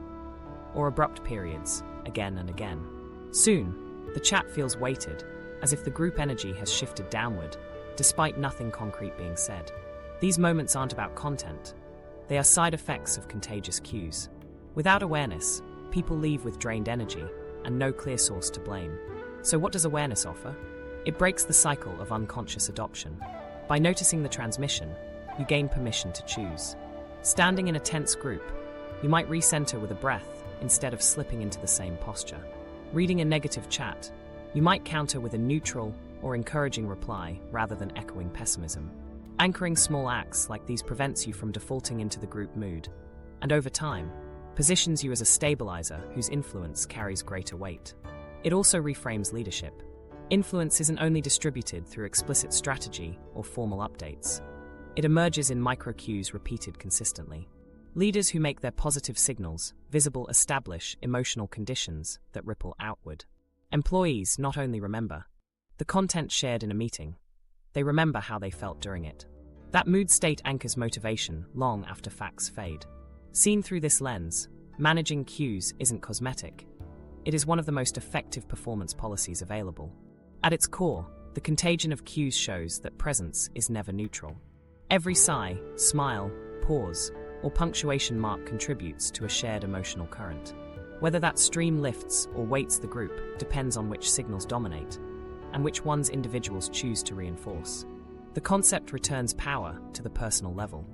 or abrupt periods, again and again. Soon, the chat feels weighted, as if the group energy has shifted downward, despite nothing concrete being said. These moments aren't about content. They are side effects of contagious cues. Without awareness, people leave with drained energy and no clear source to blame. So what does awareness offer? It breaks the cycle of unconscious adoption. By noticing the transmission, you gain permission to choose. Standing in a tense group, you might recenter with a breath instead of slipping into the same posture. Reading a negative chat, you might counter with a neutral or encouraging reply rather than echoing pessimism. Anchoring small acts like these prevents you from defaulting into the group mood, and over time, positions you as a stabilizer whose influence carries greater weight. It also reframes leadership. Influence isn't only distributed through explicit strategy or formal updates. It emerges in micro-cues repeated consistently. Leaders who make their positive signals visible establish emotional conditions that ripple outward. Employees not only remember the content shared in a meeting, they remember how they felt during it. That mood state anchors motivation long after facts fade. Seen through this lens, managing cues isn't cosmetic. It is one of the most effective performance policies available. At its core, the contagion of cues shows that presence is never neutral. Every sigh, smile, pause, or punctuation mark contributes to a shared emotional current. Whether that stream lifts or weights the group depends on which signals dominate, and which ones individuals choose to reinforce. The concept returns power to the personal level.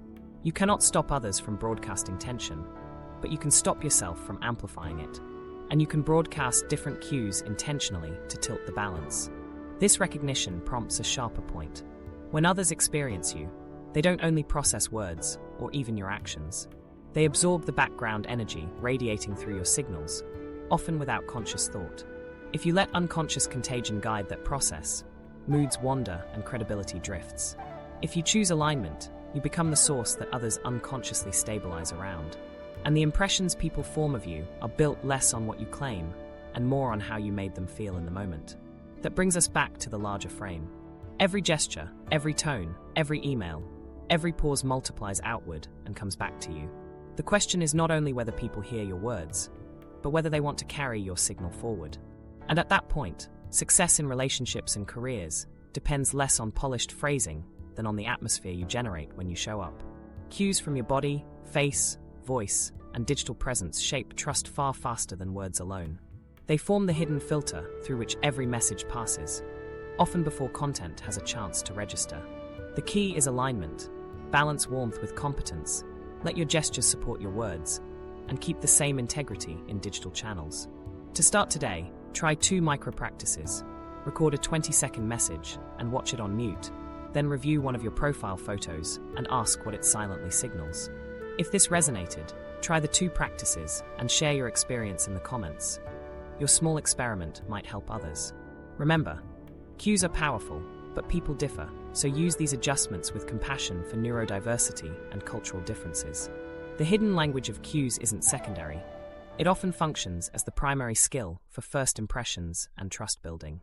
You cannot stop others from broadcasting tension, but you can stop yourself from amplifying it. And you can broadcast different cues intentionally to tilt the balance. This recognition prompts a sharper point. When others experience you, they don't only process words or even your actions. They absorb the background energy radiating through your signals, often without conscious thought. If you let unconscious contagion guide that process, moods wander and credibility drifts. If you choose alignment, you become the source that others unconsciously stabilize around. And the impressions people form of you are built less on what you claim and more on how you made them feel in the moment. That brings us back to the larger frame. Every gesture, every tone, every email, every pause multiplies outward and comes back to you. The question is not only whether people hear your words, but whether they want to carry your signal forward. And at that point, success in relationships and careers depends less on polished phrasing than on the atmosphere you generate when you show up. Cues from your body, face, voice, and digital presence shape trust far faster than words alone. They form the hidden filter through which every message passes, often before content has a chance to register. The key is alignment. Balance warmth with competence. Let your gestures support your words, and keep the same integrity in digital channels. To start today, try 2 micro-practices. Record a 20-second message and watch it on mute. Then review one of your profile photos and ask what it silently signals. If this resonated, try the 2 practices and share your experience in the comments. Your small experiment might help others. Remember, cues are powerful, But people differ, so use these adjustments with compassion for neurodiversity and cultural differences. The hidden language of cues isn't secondary. It often functions as the primary skill for first impressions and trust building.